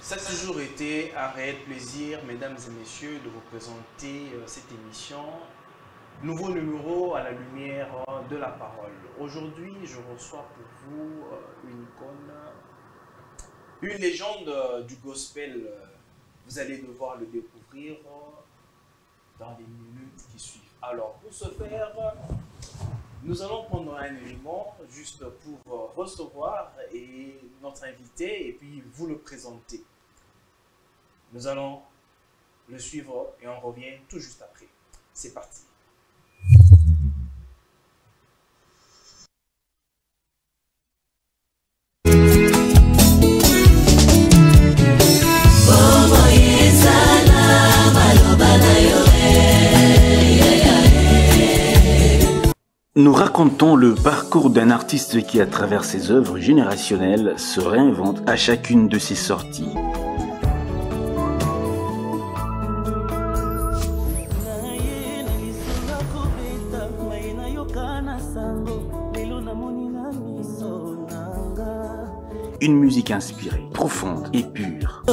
Ça a toujours été un réel plaisir, mesdames et messieurs, de vous présenter cette émission. Nouveau numéro à la lumière de la parole. Aujourd'hui, je reçois pour vous une icône, une légende du gospel. Vous allez devoir le découvrir dans les minutes qui suivent. Alors, pour ce faire, nous allons prendre un élément juste pour recevoir notre invité et puis vous le présenter. Nous allons le suivre et on revient tout juste après. C'est parti. Nous racontons le parcours d'un artiste qui, à travers ses œuvres générationnelles, se réinvente à chacune de ses sorties. Une musique inspirée, profonde et pure.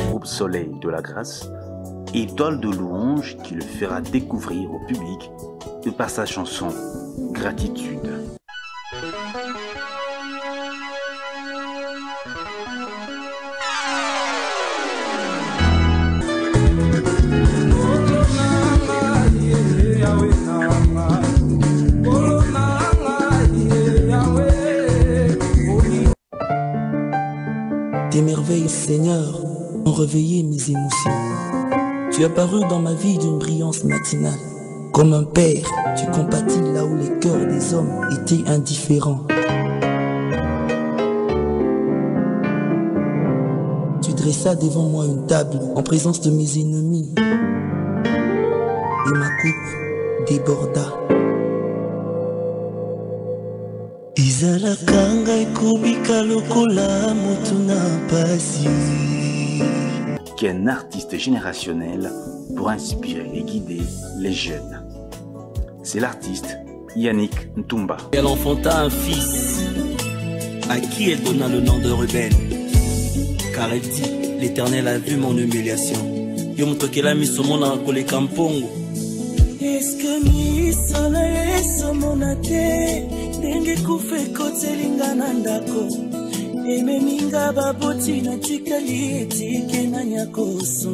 Groupe Soleil de la Grâce, étoile de louange qui le fera découvrir au public par sa chanson Gratitude. Tes merveilles, Seigneur, ont réveillé mes émotions. Tu es apparu dans ma vie d'une brillance matinale. Comme un père, tu compatis là où les cœurs des hommes étaient indifférents. Tu dressas devant moi une table en présence de mes ennemis. Et ma coupe déborda. Qui est un artiste générationnel pour inspirer et guider les jeunes. C'est l'artiste Yannick Ntumba. Elle enfanta un fils à qui elle donna le nom de rebelle. Car elle dit, l'Éternel a vu mon humiliation. Yo montre qu'elle a mis son monde à coller campongo. Est-ce que mi soleil somonate Denge kufe kote lingana ndako Eme minga baboti na tikali etike na nyakoso.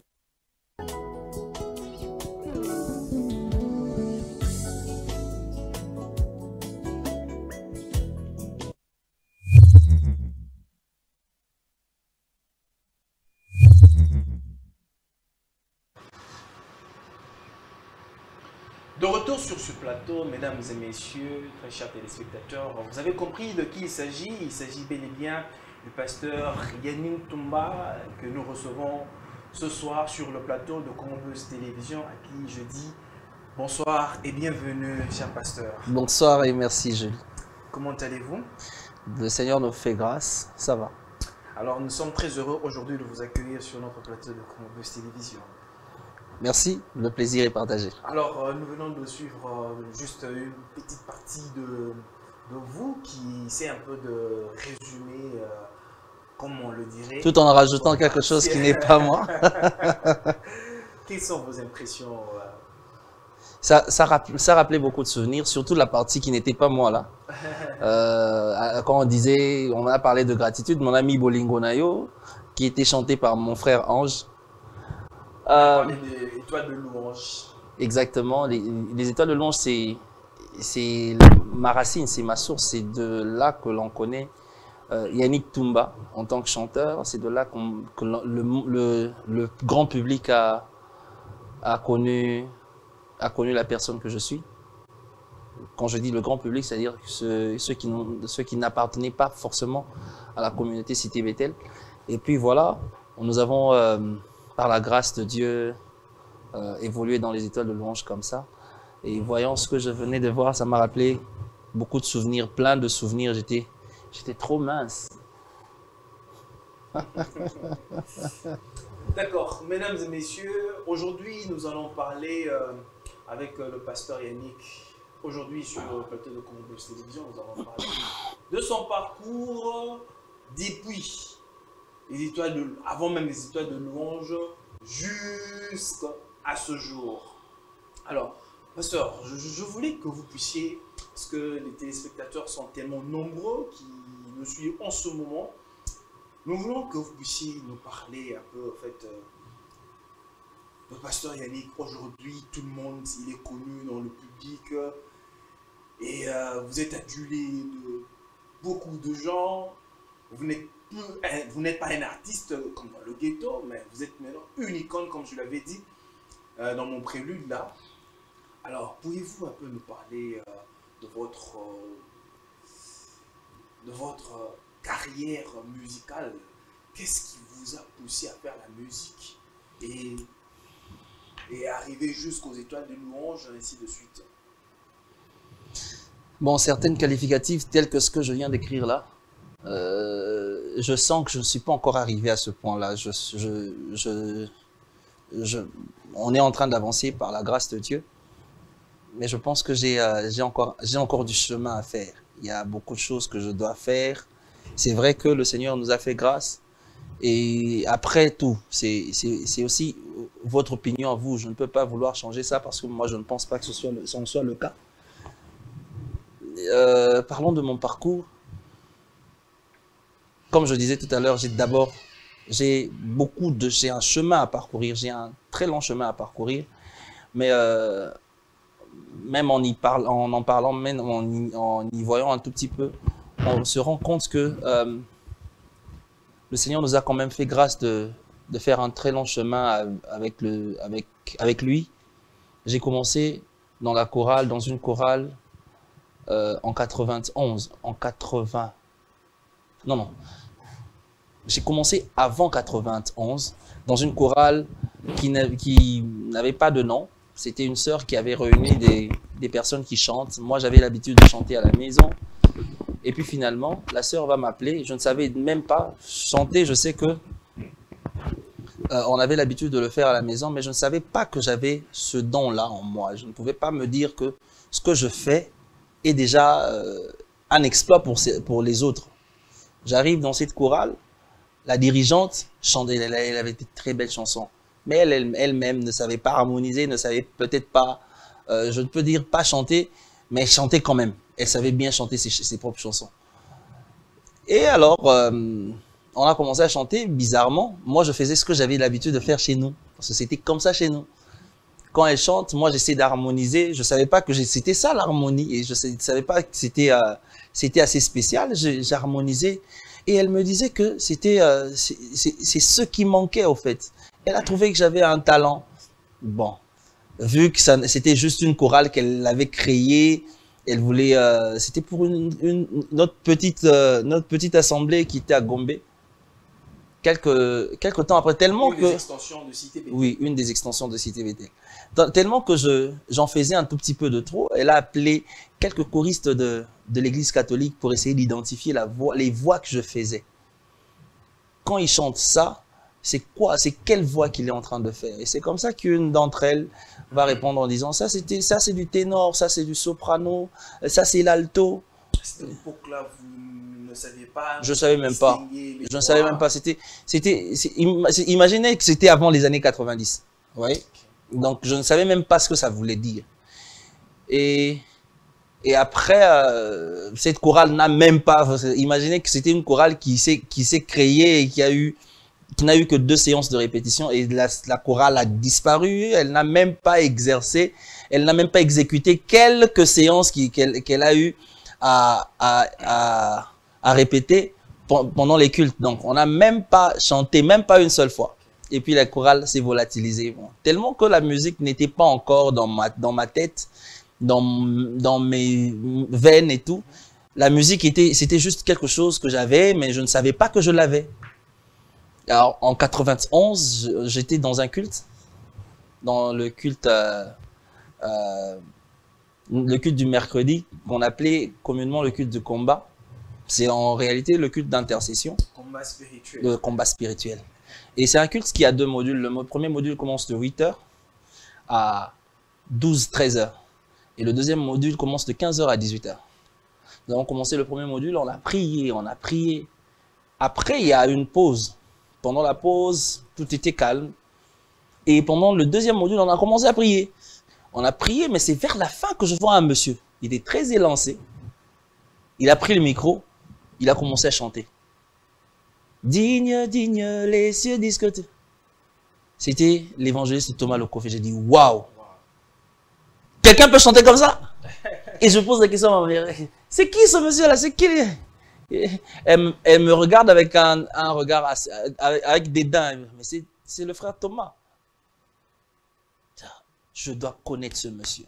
De retour sur ce plateau, mesdames et messieurs, très chers téléspectateurs, vous avez compris de qui il s'agit. Il s'agit bel et bien du pasteur Yannick Ntumba que nous recevons ce soir sur le plateau de Columbus Télévision, à qui je dis bonsoir et bienvenue, cher pasteur. Bonsoir et merci Jules. Comment allez-vous? Le Seigneur nous fait grâce, ça va. Alors nous sommes très heureux aujourd'hui de vous accueillir sur notre plateau de Columbus Télévision. Merci, le plaisir est partagé. Alors, nous venons de suivre juste une petite partie de vous qui essaie un peu de résumer, comme on le dirait. Tout en rajoutant quelque chose qui n'est pas moi. Quelles sont vos impressions? Ça rappelait beaucoup de souvenirs, surtout la partie qui n'était pas moi là. Quand on disait, on a parlé de gratitude, mon ami Bolingo Nayo, qui était chanté par mon frère Ange. On a parlé des étoiles de louange. Exactement, les étoiles de louange, c'est ma racine, c'est ma source, c'est de là que l'on connaît Yannick Ntumba en tant que chanteur, c'est de là que le grand public a connu la personne que je suis. Quand je dis le grand public, c'est-à-dire ceux qui n'appartenaient pas forcément à la communauté Cité Bethel. Et puis voilà, nous avons... par la grâce de Dieu, évoluer dans les étoiles de louange comme ça. Et voyant ce que je venais de voir, ça m'a rappelé beaucoup de souvenirs, plein de souvenirs. J'étais trop mince. D'accord, mesdames et messieurs, aujourd'hui nous allons parler avec le pasteur Yannick. Aujourd'hui, sur le plateau de Congo Télévision, nous allons parler de son parcours depuis les étoiles avant même les étoiles de louange jusqu'à ce jour. Alors, pasteur, je voulais que vous puissiez, parce que les téléspectateurs sont tellement nombreux qui nous suivent en ce moment, nous voulons que vous puissiez nous parler un peu, en fait, le pasteur Yannick. Aujourd'hui, tout le monde, il est connu dans le public et vous êtes adulé de beaucoup de gens. Vous n'êtes pas un artiste comme dans le ghetto, mais vous êtes maintenant une icône, comme je l'avais dit dans mon prélude là. Alors, pouvez-vous un peu nous parler de votre carrière musicale? Qu'est-ce qui vous a poussé à faire la musique et arriver jusqu'aux étoiles de louange, ainsi de suite? Bon, certaines qualificatives telles que ce que je viens d'écrire là, je sens que je ne suis pas encore arrivé à ce point-là. On est en train d'avancer par la grâce de Dieu, mais je pense que j'ai encore du chemin à faire. Il y a beaucoup de choses que je dois faire. C'est vrai que le Seigneur nous a fait grâce. Et après tout, c'est aussi votre opinion à vous. Je ne peux pas vouloir changer ça parce que moi, je ne pense pas que ce soit le cas. Parlons de mon parcours. Comme je disais tout à l'heure, j'ai un chemin à parcourir, j'ai un très long chemin à parcourir, mais même en en parlant, même en y voyant un tout petit peu, on se rend compte que le Seigneur nous a quand même fait grâce de faire un très long chemin avec lui. J'ai commencé dans une chorale en 91, non. J'ai commencé avant 91 dans une chorale qui n'avait pas de nom. C'était une sœur qui avait réuni des personnes qui chantent. Moi, j'avais l'habitude de chanter à la maison. Et puis finalement, la sœur va m'appeler. Je ne savais même pas chanter. Je sais que on avait l'habitude de le faire à la maison, mais je ne savais pas que j'avais ce don-là en moi. Je ne pouvais pas me dire que ce que je fais est déjà un exploit pour les autres. J'arrive dans cette chorale, la dirigeante chantait, elle avait de très belles chansons, mais elle-même ne savait pas harmoniser, ne savait peut-être pas, je ne peux dire pas chanter, mais elle chantait quand même. Elle savait bien chanter ses propres chansons. Et alors, on a commencé à chanter, bizarrement. Moi, je faisais ce que j'avais l'habitude de faire chez nous, parce que c'était comme ça chez nous. Quand elle chante, moi, j'essaie d'harmoniser. Je ne savais pas que c'était ça l'harmonie, et je ne savais pas que c'était assez spécial. J'harmonisais, et elle me disait que c'est ce qui manquait, au fait. Elle a trouvé que j'avais un talent. Bon, vu que c'était juste une chorale qu'elle avait créée, elle voulait, c'était pour notre petite assemblée qui était à Gombe. Quelques temps après, tellement que... Une des extensions de Cité Bethel. Oui, une des extensions de Cité Bethel. Tellement que j'en faisais un tout petit peu de trop, elle a appelé quelques choristes de l'église catholique pour essayer d'identifier les voix que je faisais. Quand ils chantent ça, c'est quoi? C'est quelle voix qu'il est en train de faire? Et c'est comme ça qu'une d'entre elles va répondre en disant ça c'est du ténor, ça c'est du soprano, ça c'est l'alto. À cette époque-là, vous ne saviez pas? Je ne savais même pas. Je ne savais même pas. Imaginez que c'était avant les années 90. Ouais. Donc je ne savais même pas ce que ça voulait dire. Et après, cette chorale n'a même pas... Imaginez que c'était une chorale qui s'est créée et qui n'a eu que 2 séances de répétition, et la chorale a disparu. Elle n'a même pas exercé, elle n'a même pas exécuté quelques séances qu'elle a eu à répéter pendant les cultes. Donc on n'a même pas chanté, même pas une seule fois. Et puis la chorale s'est volatilisée. Bon, tellement que la musique n'était pas encore dans ma tête, dans mes veines et tout. La musique c'était juste quelque chose que j'avais, mais je ne savais pas que je l'avais. Alors, en 91, j'étais dans un culte, dans le culte du mercredi, qu'on appelait communément le culte de combat. C'est en réalité le culte d'intercession. Combat spirituel. Le combat spirituel. Et c'est un culte qui a 2 modules. Le premier module commence de 8h à 12-13 heures. Et le deuxième module commence de 15 heures à 18 heures. Nous avons commencé le premier module, on a prié, on a prié. Après, il y a une pause. Pendant la pause, tout était calme. Et pendant le deuxième module, on a commencé à prier. On a prié, mais c'est vers la fin que je vois un monsieur. Il est très élancé. Il a pris le micro. Il a commencé à chanter. Digne, digne, les cieux disent que tu... C'était l'évangéliste Thomas Lecoff. Et j'ai dit, waouh! Quelqu'un peut chanter comme ça? Et je pose la question à ma mère. C'est qui ce monsieur-là? C'est qui? Elle me regarde avec un regard avec dédain. Mais c'est le frère Thomas. Je dois connaître ce monsieur.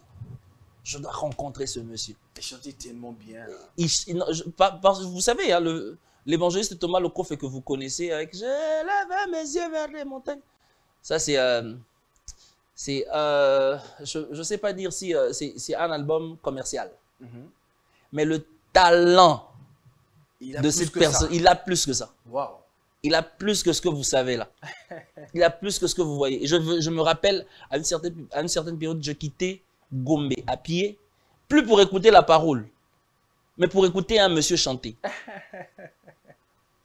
Je dois rencontrer ce monsieur. Il chantait tellement bien. Vous savez, hein, l'évangéliste Thomas Lecoff que vous connaissez avec « Je lève mes yeux vers les montagnes ». Ça, je ne sais pas dire si c'est un album commercial. Mais le talent de cette personne, il a plus que ça. Wow. Il a plus que ce que vous savez là. Il a plus que ce que vous voyez. Et je me rappelle, à une certaine période, je quittais Gombe à pied, plus pour écouter la parole, mais pour écouter un monsieur chanter.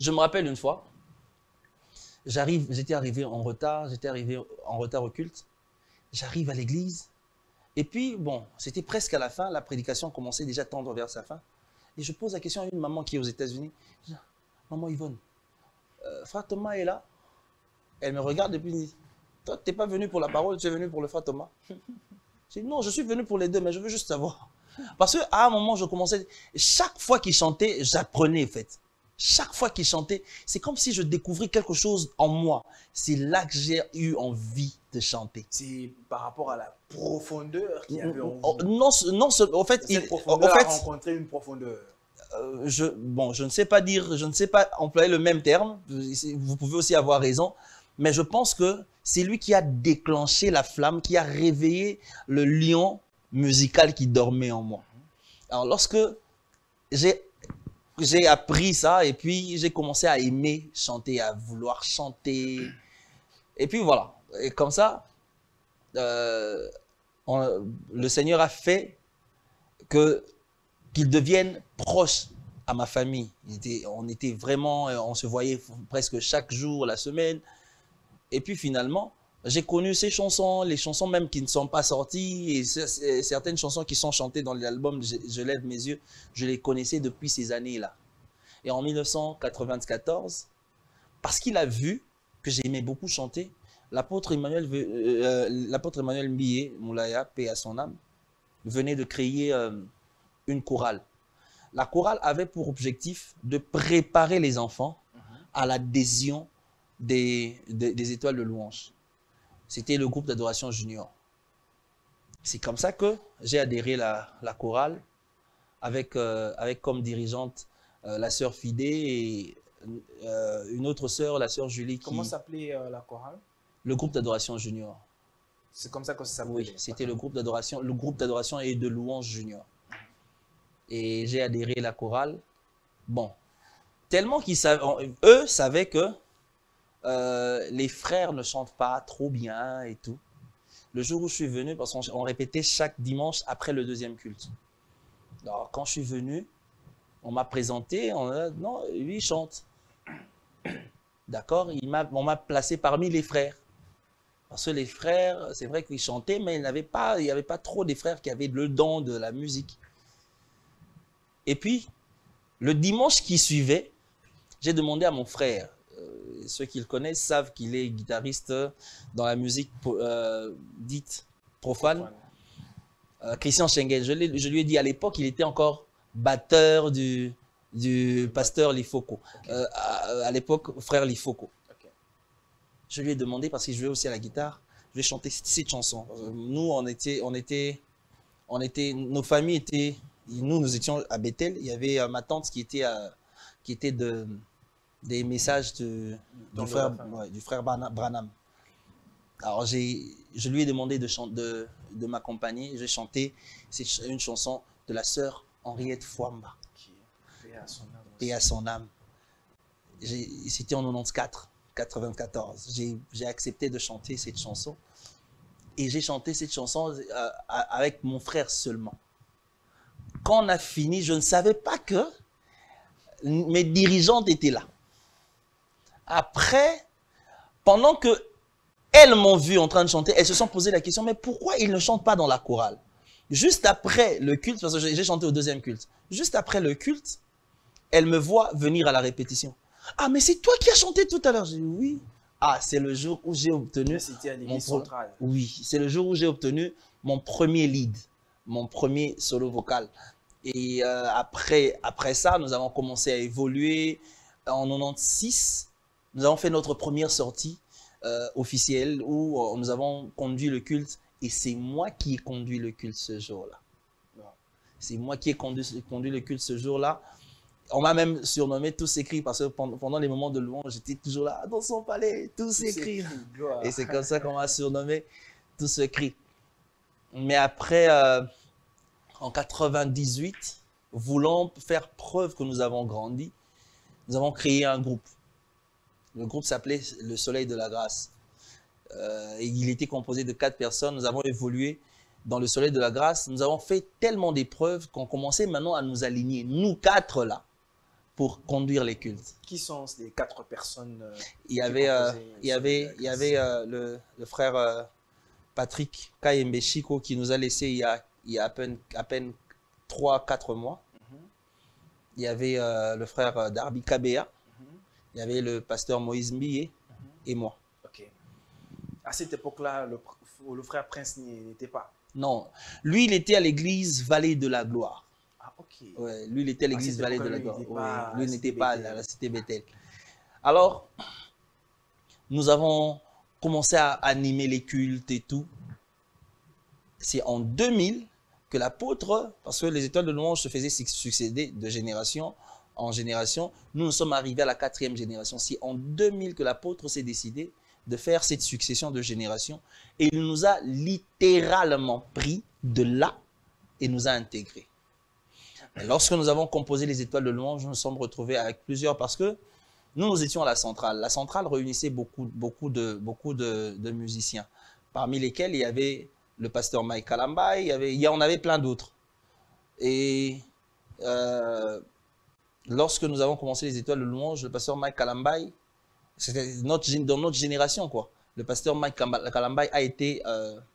Je me rappelle une fois, j'étais arrivé en retard au culte. J'arrive à l'église, et puis, bon, c'était presque à la fin, la prédication commençait déjà à tendre vers sa fin. Et je pose la question à une maman qui est aux États-Unis. Je dis, maman Yvonne, frère Thomas est là. Elle me regarde et puis dit, toi, tu n'es pas venu pour la parole, tu es venu pour le frère Thomas. Je dis, non, je suis venu pour les deux, mais je veux juste savoir. Parce qu'à un moment, je commençais, chaque fois qu'il chantait, j'apprenais en fait. Chaque fois qu'il chantait, c'est comme si je découvrais quelque chose en moi. C'est là que j'ai eu envie de chanter. C'est par rapport à la profondeur qu'il y avait en vous. Non, en fait, cette profondeur a rencontré une profondeur. Je ne sais pas dire, je ne sais pas employer le même terme. Vous pouvez aussi avoir raison. Mais je pense que c'est lui qui a déclenché la flamme, qui a réveillé le lion musical qui dormait en moi. Alors, lorsque j'ai appris ça et puis j'ai commencé à aimer chanter, à vouloir chanter. Et puis voilà. Et comme ça, le Seigneur a fait qu'il devienne proche à ma famille. On était vraiment, on se voyait presque chaque jour, la semaine. Et puis finalement, j'ai connu ces chansons, les chansons même qui ne sont pas sorties, et certaines chansons qui sont chantées dans l'album Je lève mes yeux, je les connaissais depuis ces années-là. Et en 1994, parce qu'il a vu que j'aimais beaucoup chanter, l'apôtre Emmanuel Millet, Moulaya, paix à son âme, venait de créer une chorale. La chorale avait pour objectif de préparer les enfants à l'adhésion des étoiles de louange. C'était le groupe d'adoration junior. C'est comme ça que j'ai adhéré à la chorale avec comme dirigeante la sœur Fidé et une autre sœur, la sœur Julie. Comment s'appelait la chorale? Le groupe d'adoration junior. C'est comme ça que ça s'appelait? Oui, c'était le groupe d'adoration et de louange junior. Et j'ai adhéré à la chorale. Bon, tellement eux savaient que les frères ne chantent pas trop bien et tout. Le jour où je suis venu, parce qu'on répétait chaque dimanche après le deuxième culte. Alors, quand je suis venu, on m'a présenté, non, lui il chante. D'accord, on m'a placé parmi les frères. Parce que les frères, c'est vrai qu'ils chantaient, mais il n'y avait pas trop des frères qui avaient le don de la musique. Et puis, le dimanche qui suivait, j'ai demandé à mon frère, ceux qui le connaissent savent qu'il est guitariste dans la musique dite profane, Christian Schengen. Je lui ai dit à l'époque, il était encore batteur du pasteur Lifoko. Okay. À l'époque, frère Lifoko. Okay. Je lui ai demandé, parce qu'il jouait aussi à la guitare, je vais chanter cette chanson. Nous, nos familles étaient, nous étions à Bethel. Il y avait ma tante qui était des messages du frère Branham. Alors, je lui ai demandé de m'accompagner. J'ai chanté une chanson de la sœur Henriette Fouamba. Paix à son âme. C'était en 94. J'ai accepté de chanter cette chanson. Et j'ai chanté cette chanson avec mon frère seulement. Quand on a fini, je ne savais pas que mes dirigeantes étaient là. Après, pendant que elles m'ont vu en train de chanter, elles se sont posé la question, mais pourquoi ils ne chantent pas dans la chorale? Juste après le culte, parce que j'ai chanté au deuxième culte, juste après le culte, elles me voient venir à la répétition. Ah, mais c'est toi qui as chanté tout à l'heure. J'ai dit oui. Ah, c'est le jour où j'ai obtenu... C'était à l'église centrale. Oui, c'est le jour où j'ai obtenu mon premier lead, mon premier solo vocal. Et après ça, nous avons commencé à évoluer. En 96, nous avons fait notre première sortie officielle où nous avons conduit le culte. Et c'est moi qui ai conduit le culte ce jour-là. C'est moi qui ai conduit le culte ce jour-là. On m'a même surnommé Tous Écrits parce que pendant les moments de louange, j'étais toujours là dans son palais, Tous Écrits. Et c'est comme ça qu'on m'a surnommé Tous Écrits. Mais après, en 98, voulant faire preuve que nous avons grandi, nous avons créé un groupe. Le groupe s'appelait Le Soleil de la Grâce. Et il était composé de 4 personnes. Nous avons évolué dans Le Soleil de la Grâce. Nous avons fait tellement d'épreuves qu'on commençait maintenant à nous aligner, nous 4 là, pour conduire les cultes. Qui sont les 4 personnes il y avait le frère Patrick Kayembe Chiko qui nous a laissé il y a à peine 3-4 mois. Il y avait le frère Darby Kabea. Il y avait le pasteur Moïse Mbiye et moi. Ok. À cette époque-là, le frère Prince n'était pas. Non, lui, il était à l'église Vallée de la Gloire. Ah, ok. Ouais, lui, il était à l'église Vallée de la Gloire. Ouais, lui n'était pas à la cité Bethel. Alors, nous avons commencé à animer les cultes et tout. C'est en 2000 que l'apôtre, parce que les étoiles de louange se faisaient succéder de génération en génération, nous sommes arrivés à la 4e génération. C'est en 2000 que l'apôtre s'est décidé de faire cette succession de générations et il nous a littéralement pris de là et nous a intégrés. Et lorsque nous avons composé les étoiles de louange, nous nous sommes retrouvés avec plusieurs parce que nous étions à la centrale. La centrale réunissait beaucoup de musiciens, parmi lesquels il y avait le pasteur Mike Kalambay, on avait plein d'autres. Et lorsque nous avons commencé les étoiles de louange, le pasteur Mike Kalambay, c'était dans notre génération, quoi. Le pasteur Mike Kalambay a été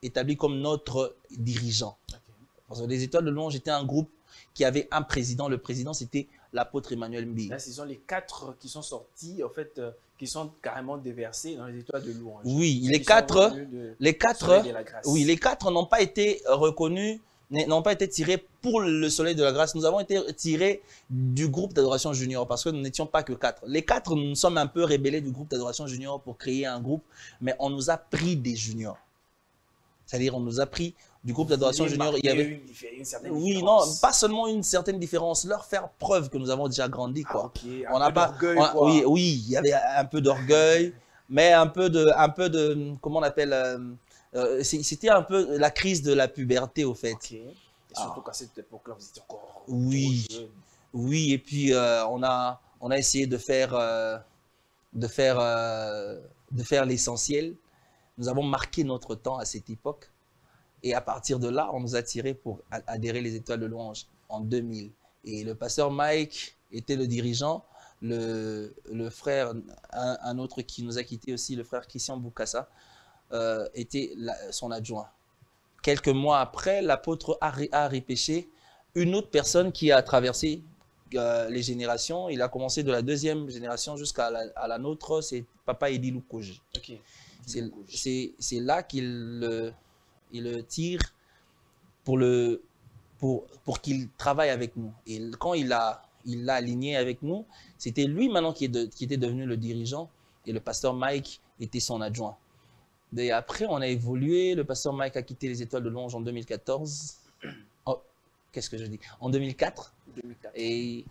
établi comme notre dirigeant. Okay. Parce que les étoiles de louange étaient un groupe qui avait un président. Le président, c'était l'apôtre Emmanuel Mbiye. Là, ce sont les 4 qui sont sortis, en fait, qui sont carrément déversés dans les étoiles de louange. Oui, les 4 n'ont pas été reconnus, n'ont pas été tirés pour le Soleil de la Grâce. Nous avons été tirés du groupe d'adoration junior parce que nous n'étions pas que 4. Les 4, nous sommes un peu rebellés du groupe d'adoration junior pour créer un groupe, mais on nous a pris des juniors. C'est-à-dire, on nous a pris du groupe d'adoration junior. Il y avait une certaine oui, différence. Non, pas seulement une certaine différence, leur faire preuve que nous avons déjà grandi, quoi. Ah, okay. On n'a pas, oui, il y avait un peu d'orgueil, mais un peu de, comment on appelle, c'était un peu la crise de la puberté, au fait. Okay. Et surtout qu'à cette époque-là, vous étiez encore oui, jeune. Oui, et puis on a essayé de faire l'essentiel. Nous avons marqué notre temps à cette époque. Et à partir de là, on nous a tirés pour adhérer les étoiles de louange en 2000. Et le pasteur Mike était le dirigeant. Le frère, un autre qui nous a quittés aussi, le frère Christian Boukassa, était son adjoint. Quelques mois après, l'apôtre a repêché une autre personne qui a traversé les générations. Il a commencé de la 2e génération jusqu'à la nôtre, c'est Papa Edi Lukoji. Okay. C'est là qu'il le tire pour qu'il travaille avec nous. Et quand il l'a aligné avec nous, c'était lui maintenant qui était devenu le dirigeant et le pasteur Mike était son adjoint. Et après, on a évolué. Le pasteur Mike a quitté les étoiles de louange en 2014. Oh, qu'est-ce que je dis? En 2004. Et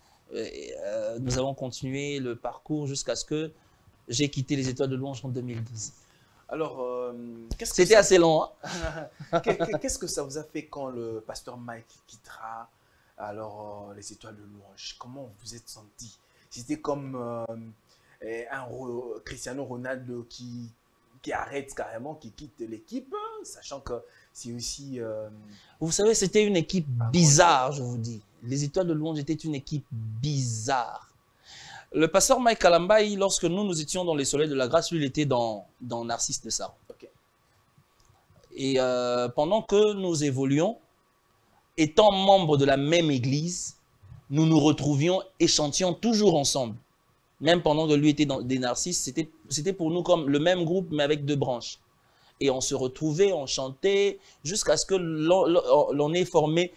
nous avons continué le parcours jusqu'à ce que j'ai quitté les étoiles de louange en 2012. Alors, c'était assez long. Hein? Qu'est-ce que ça vous a fait quand le pasteur Mike quittera alors les étoiles de louange? Comment vous vous êtes senti? C'était comme un Cristiano Ronaldo qui qui arrête carrément, qui quitte l'équipe, sachant que c'est aussi... Vous savez, c'était une équipe bizarre, je vous dis. Les Étoiles de Louange étaient une équipe bizarre. Le pasteur Mike Kalambaï, lorsque nous étions dans les Soleils de la Grâce, lui, il était dans Narcisse de Saron. Okay. Et pendant que nous évoluions, étant membres de la même église, nous nous retrouvions et chantions toujours ensemble. Même pendant que lui était dans des Narcisses, c'était pour nous comme le même groupe, mais avec 2 branches. Et on se retrouvait, on chantait, jusqu'à ce que l'on ait formé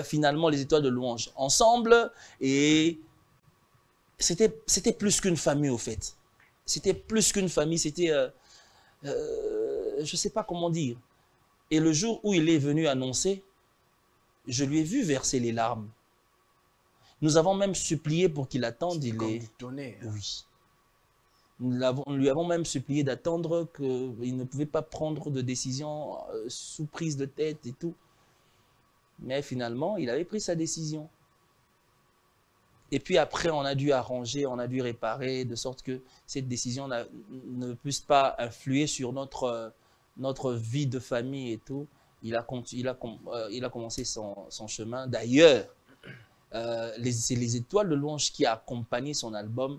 finalement les Étoiles de Louange ensemble. Et c'était plus qu'une famille, au fait. C'était plus qu'une famille, c'était... je ne sais pas comment dire. Et le jour où il est venu annoncer, je lui ai vu verser les larmes. Nous avons même supplié pour qu'il attende. Il est... du tonnerre. Oui. Nous lui avons même supplié d'attendre qu'il ne pouvait pas prendre de décision sous prise de tête et tout. Mais finalement, il avait pris sa décision. Et puis après, on a dû arranger, on a dû réparer, de sorte que cette décision ne puisse pas influer sur notre vie de famille et tout. Il a commencé son chemin. D'ailleurs, c'est les Étoiles de Louange qui a accompagné son album,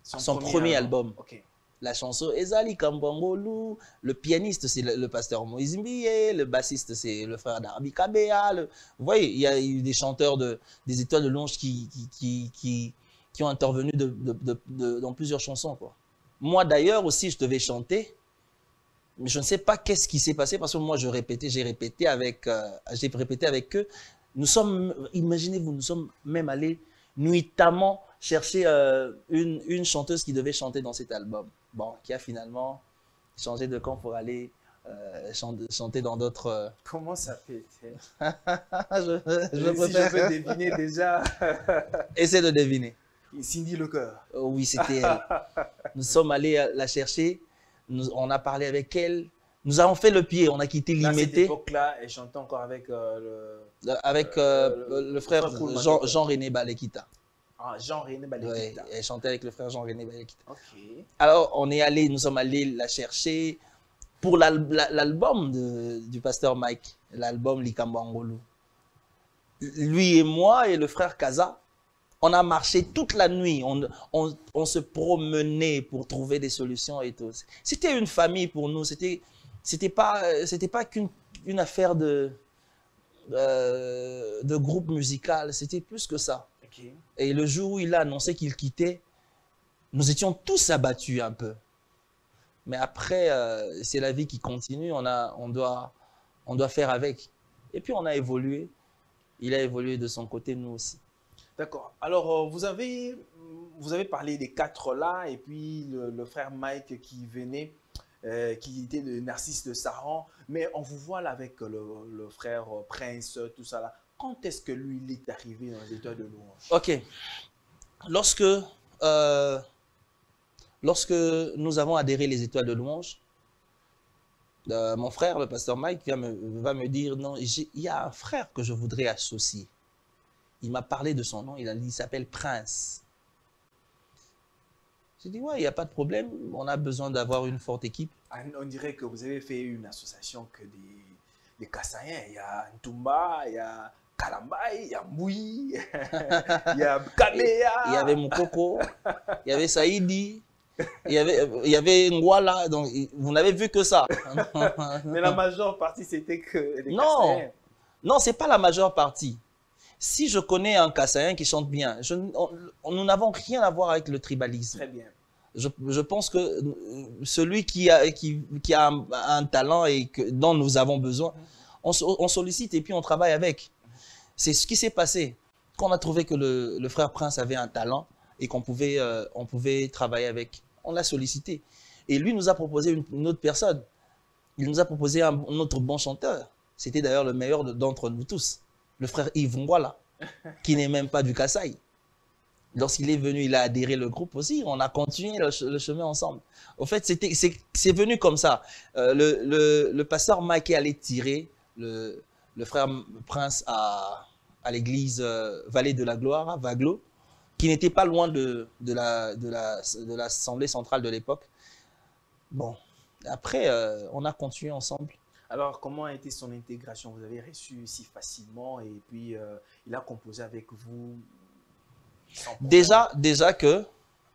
son premier album. Okay. La chanson Ezali Kambangolu, le pianiste c'est le pasteur Moïse Mbiye, le bassiste c'est le frère Darby Kabea. Vous voyez, il y a eu des chanteurs des Étoiles de Louange qui ont intervenu dans plusieurs chansons, quoi. Moi d'ailleurs aussi je devais chanter, mais je ne sais pas qu'est-ce qui s'est passé parce que moi j'ai répété avec eux. Nous sommes, imaginez-vous, nous sommes même allés nuitamment chercher une chanteuse qui devait chanter dans cet album. Bon, qui a finalement changé de camp pour aller chanter dans d'autres... Comment ça fait? je Si je peux deviner déjà. Essaie de deviner. Cindy Lecœur. Oh, oui, c'était elle. Nous sommes allés la chercher, on a parlé avec elle. Nous avons fait le pied, on a quitté Limété. À cette époque-là, elle chantait encore avec le frère Jean-René Balekita. Ah, Jean-René Balekita. Ouais, elle chantait avec le frère Jean-René Balekita. Okay. Alors, nous sommes allés la chercher pour l'album du pasteur Mike, l'album Likambangolu. Lui et moi et le frère Kaza, on a marché toute la nuit, on se promenait pour trouver des solutions et tout. C'était une famille pour nous, c'était pas qu'une affaire de groupe musical, c'était plus que ça. Okay. Et le jour où il a annoncé qu'il quittait, nous étions tous abattus un peu. Mais après, c'est la vie qui continue, on doit faire avec. Et puis on a évolué, il a évolué de son côté, nous aussi. D'accord. Alors, vous avez parlé des 4 là, et puis le frère Mike qui venait, qui était de Narcisse de Saron, mais on vous voit là avec le frère Prince, tout ça là. Quand est-ce que lui, il est arrivé dans les Étoiles de Louange? Ok. Lorsque nous avons adhéré les Étoiles de Louange, mon frère, le pasteur Mike, va me dire, non, il y a un frère que je voudrais associer. Il m'a parlé de son nom, il s'appelle Prince. J'ai dit, ouais, il n'y a pas de problème, on a besoin d'avoir une forte équipe. On dirait que vous avez fait une association que des Kassaïens. Il y a Ntumba, il y a Kalambaï, il y a Moui, il y a Kabea. Il y avait Moukoko, il y avait Saïdi, il y avait Ngwala, donc vous n'avez vu que ça. Mais la majeure partie, c'était que des Kassaïens. Non, ce n'est pas la majeure partie. Si je connais un Kassaïen qui chante bien, nous n'avons rien à voir avec le tribalisme. Très bien. Je pense que celui qui a un talent et dont nous avons besoin, on sollicite et puis on travaille avec. C'est ce qui s'est passé. Quand on a trouvé que le frère Prince avait un talent et qu'on pouvait travailler avec, on l'a sollicité. Et lui nous a proposé une autre personne. Il nous a proposé un autre bon chanteur. C'était d'ailleurs le meilleur d'entre nous tous. Le frère Yves Ngwala, qui n'est même pas du Kasaï. Lorsqu'il est venu, il a adhéré le groupe aussi. On a continué le chemin ensemble. Au fait, c'est venu comme ça. Le pasteur Mike est allé tirer le frère Prince à l'église Vallée de la Gloire, à Vaglo, qui n'était pas loin de l'Assemblée centrale de l'époque. Bon, après, on a continué ensemble. Alors, comment a été son intégration? Vous avez reçu si facilement et puis il a composé avec vous sans problème.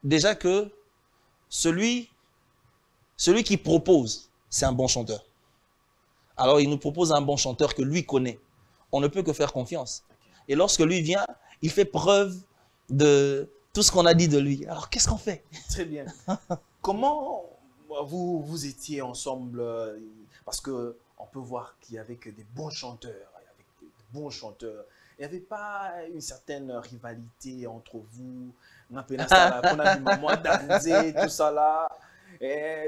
Déjà que celui qui propose, c'est un bon chanteur. Alors, il nous propose un bon chanteur que lui connaît. On ne peut que faire confiance. Okay. Et lorsque lui vient, il fait preuve de tout ce qu'on a dit de lui. Alors, qu'est-ce qu'on fait? Très bien. Comment vous étiez ensemble? Parce qu'on peut voir qu'il y avait que des bons chanteurs. Il n'y avait pas une certaine rivalité entre vous. On a du moment d'Anzé, tout ça là. Est-ce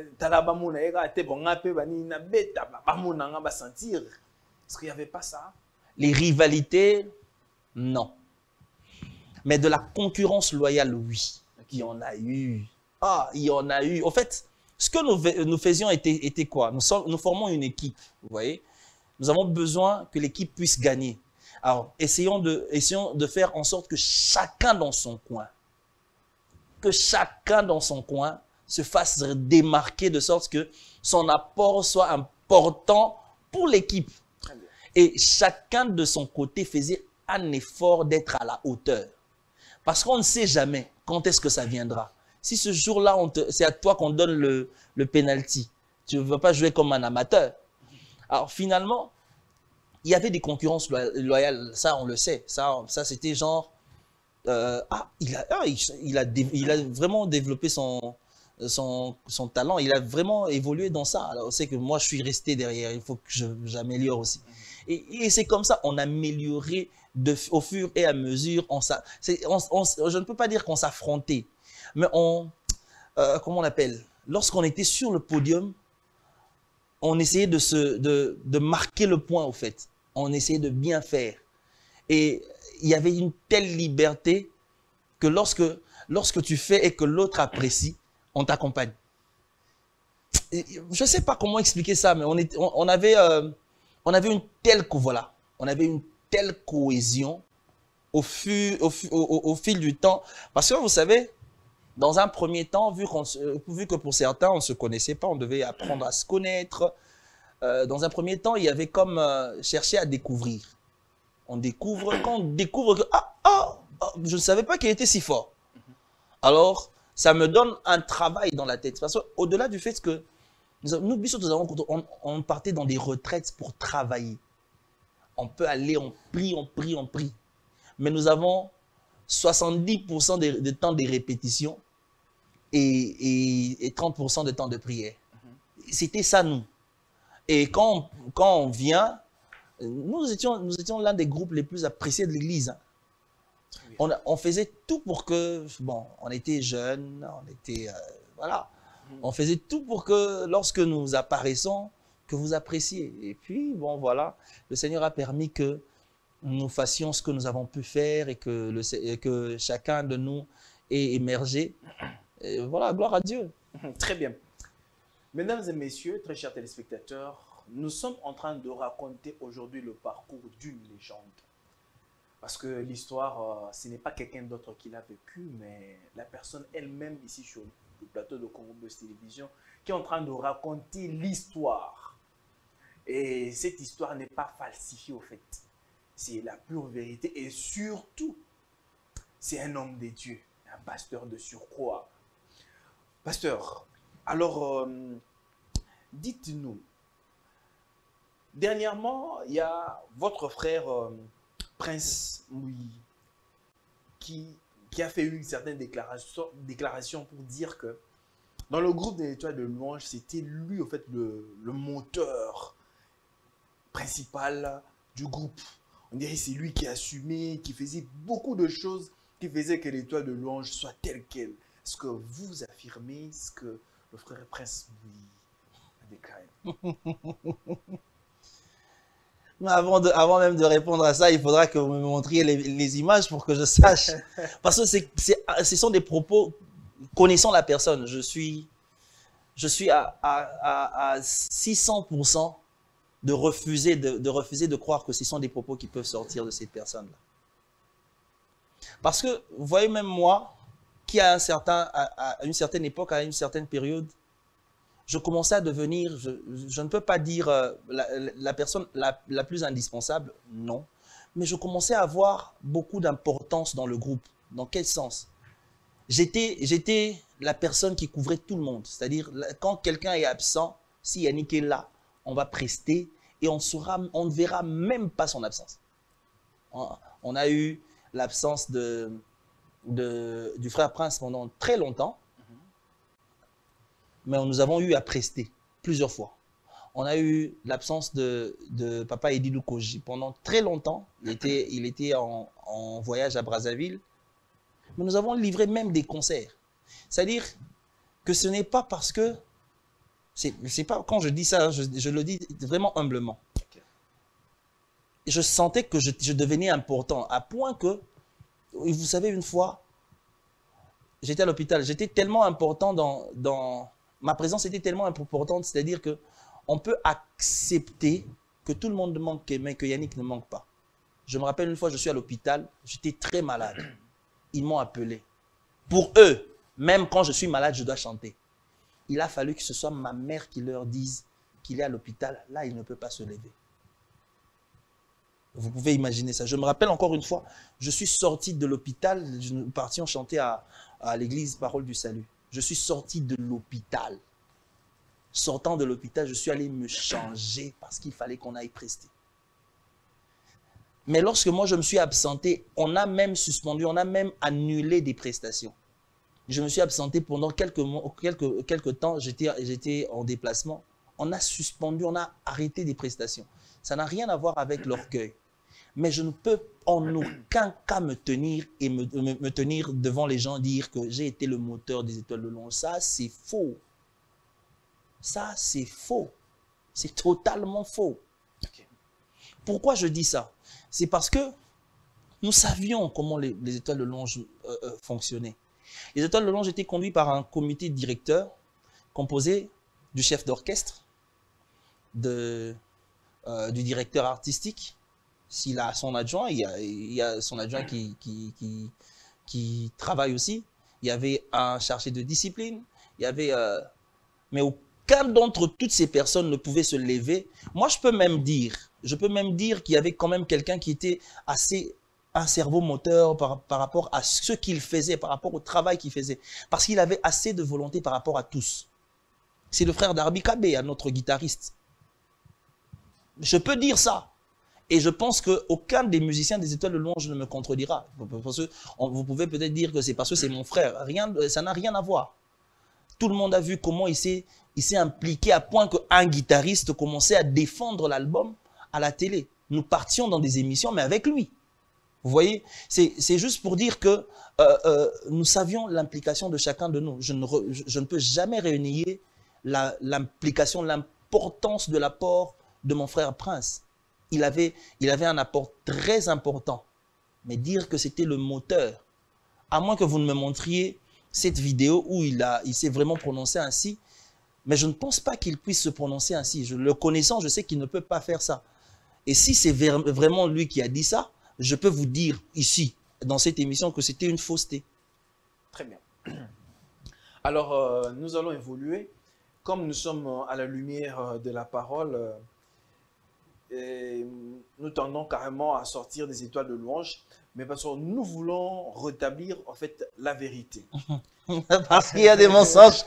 qu'il n'y avait pas ça? Les rivalités, non. Mais de la concurrence loyale, oui. Il y en a eu. Ah, il y en a eu. En fait, ce que nous faisions était quoi? Nous formons une équipe, vous voyez. Nous avons besoin que l'équipe puisse gagner. Alors, essayons de faire en sorte que chacun dans son coin, se fasse démarquer de sorte que son apport soit important pour l'équipe. Et chacun de son côté faisait un effort d'être à la hauteur. Parce qu'on ne sait jamais quand est-ce que ça viendra. Si ce jour-là, c'est à toi qu'on donne le penalty, tu ne vas pas jouer comme un amateur. Alors finalement, il y avait des concurrences loyales, ça on le sait. Ça c'était genre, il a vraiment développé son talent, il a vraiment évolué dans ça. Alors, c'est que moi, je suis resté derrière, il faut que j'améliore aussi. Et c'est comme ça, on a amélioré au fur et à mesure. Je ne peux pas dire qu'on s'affrontait, mais comment on appelle? Lorsqu'on était sur le podium, on essayait de marquer le point, au fait. On essayait de bien faire. Et il y avait une telle liberté que lorsque tu fais et que l'autre apprécie, on t'accompagne. Je ne sais pas comment expliquer ça, mais on avait une telle cohésion au fil du temps. Parce que vous savez, dans un premier temps, vu que pour certains, on ne se connaissait pas, on devait apprendre à se connaître. Dans un premier temps, il y avait comme chercher à découvrir. Quand on découvre que je ne savais pas qu'il était si fort. Alors, ça me donne un travail dans la tête. Parce qu'au-delà du fait que on partait dans des retraites pour travailler. On peut aller, on prie. Mais nous avons 70% de temps de répétition et 30% de temps de prière. C'était ça, nous. Et quand on vient, nous étions l'un des groupes les plus appréciés de l'église. On faisait tout pour que, bon, on était jeunes, voilà. On faisait tout pour que lorsque nous apparaissons, que vous appréciez. Et puis, bon, voilà, le Seigneur a permis que nous fassions ce que nous avons pu faire et que chacun de nous ait émergé. Et voilà, gloire à Dieu. Très bien. Mesdames et messieurs, très chers téléspectateurs, nous sommes en train de raconter aujourd'hui le parcours d'une légende. Parce que l'histoire, ce n'est pas quelqu'un d'autre qui l'a vécu, mais la personne elle-même ici sur le plateau de Congo Buzz Télévision qui est en train de raconter l'histoire. Et cette histoire n'est pas falsifiée au fait. C'est la pure vérité et surtout, c'est un homme de Dieu, un pasteur de surcroît. Pasteur, alors, dites-nous, dernièrement, il y a votre frère Prince Mouyi qui a fait une certaine déclaration pour dire que dans le groupe des Étoiles de Louange, c'était lui, en fait, le moteur principal du groupe. On dirait que c'est lui qui assumait, qui faisait beaucoup de choses qui faisaient que l'Étoile de Louange soit telle qu'elle. Est-ce que vous affirmez ce que le frère Prince Mouyi a déclaré? Avant même de répondre à ça, il faudra que vous me montriez les images pour que je sache. Parce que ce sont des propos connaissant la personne. Je suis à 600% de refuser de croire que ce sont des propos qui peuvent sortir de cette personne-là. Parce que, vous voyez, même moi, qui à une certaine époque, à une certaine période, je commençais à devenir, je ne peux pas dire la personne la plus indispensable, non. Mais je commençais à avoir beaucoup d'importance dans le groupe. Dans quel sens? J'étais la personne qui couvrait tout le monde. C'est-à-dire, quand quelqu'un est absent, si Yannick est là, on va prester et on ne verra même pas son absence. On a eu l'absence du frère Prince pendant très longtemps, mais nous avons eu à prester plusieurs fois. On a eu l'absence de Papa Edilou Koji pendant très longtemps. Il était en voyage à Brazzaville. Mais nous avons livré même des concerts. C'est-à-dire que ce n'est pas parce que... C'est pas quand je dis ça, je le dis vraiment humblement. Je sentais que je devenais important, à point que, vous savez, une fois, j'étais à l'hôpital, j'étais tellement important ma présence était tellement importante, c'est-à-dire que on peut accepter que tout le monde manque, mais que Yannick ne manque pas. Je me rappelle une fois, je suis à l'hôpital, j'étais très malade. Ils m'ont appelé. Pour eux, même quand je suis malade, je dois chanter. Il a fallu que ce soit ma mère qui leur dise qu'il est à l'hôpital. Là, il ne peut pas se lever. Vous pouvez imaginer ça. Je me rappelle encore une fois, je suis sorti de l'hôpital, nous partions chanter à l'église Parole du Salut. Je suis sorti de l'hôpital. Sortant de l'hôpital, je suis allé me changer parce qu'il fallait qu'on aille prester. Mais lorsque moi je me suis absenté, on a même suspendu, on a même annulé des prestations. Je me suis absenté pendant quelques temps, j'étais en déplacement. On a suspendu, on a arrêté des prestations. Ça n'a rien à voir avec l'orgueil. Mais je ne peux en aucun cas me tenir et me tenir devant les gens, dire que j'ai été le moteur des Étoiles de Louange. Ça, c'est faux. Ça, c'est faux. C'est totalement faux. Okay. Pourquoi je dis ça? C'est parce que nous savions comment les Étoiles de Louange fonctionnaient. Les Étoiles de Louange étaient conduites par un comité directeur composé du chef d'orchestre, du directeur artistique. S'il a son adjoint, il y a son adjoint qui travaille aussi. Il y avait un chargé de discipline. Il y avait, mais aucun d'entre toutes ces personnes ne pouvait se lever. Moi, je peux même dire qu'il y avait quand même quelqu'un qui était assez un cerveau moteur par rapport à ce qu'il faisait, par rapport au travail qu'il faisait. Parce qu'il avait assez de volonté par rapport à tous. C'est le frère d'Arbi Kabé, notre guitariste. Je peux dire ça. Et je pense qu'aucun des musiciens des Étoiles de Louange ne me contredira. Vous pouvez peut-être dire que c'est parce que c'est mon frère. Ça n'a rien à voir. Tout le monde a vu comment il s'est impliqué à point qu'un guitariste commençait à défendre l'album à la télé. Nous partions dans des émissions, mais avec lui. Vous voyez, c'est juste pour dire que nous savions l'implication de chacun de nous. Je ne peux jamais réunir l'implication, l'importance de l'apport de mon frère Prince. Il avait un apport très important. Mais dire que c'était le moteur, à moins que vous ne me montriez cette vidéo où il s'est vraiment prononcé ainsi, mais je ne pense pas qu'il puisse se prononcer ainsi. Le connaissant, je sais qu'il ne peut pas faire ça. Et si c'est vraiment lui qui a dit ça, je peux vous dire ici, dans cette émission, que c'était une fausseté. Très bien. Alors, nous allons évoluer. Comme nous sommes à la lumière de la parole, et nous tendons carrément à sortir des Étoiles de Louange, mais parce que nous voulons rétablir en fait la vérité. Parce qu'il y a des mensonges.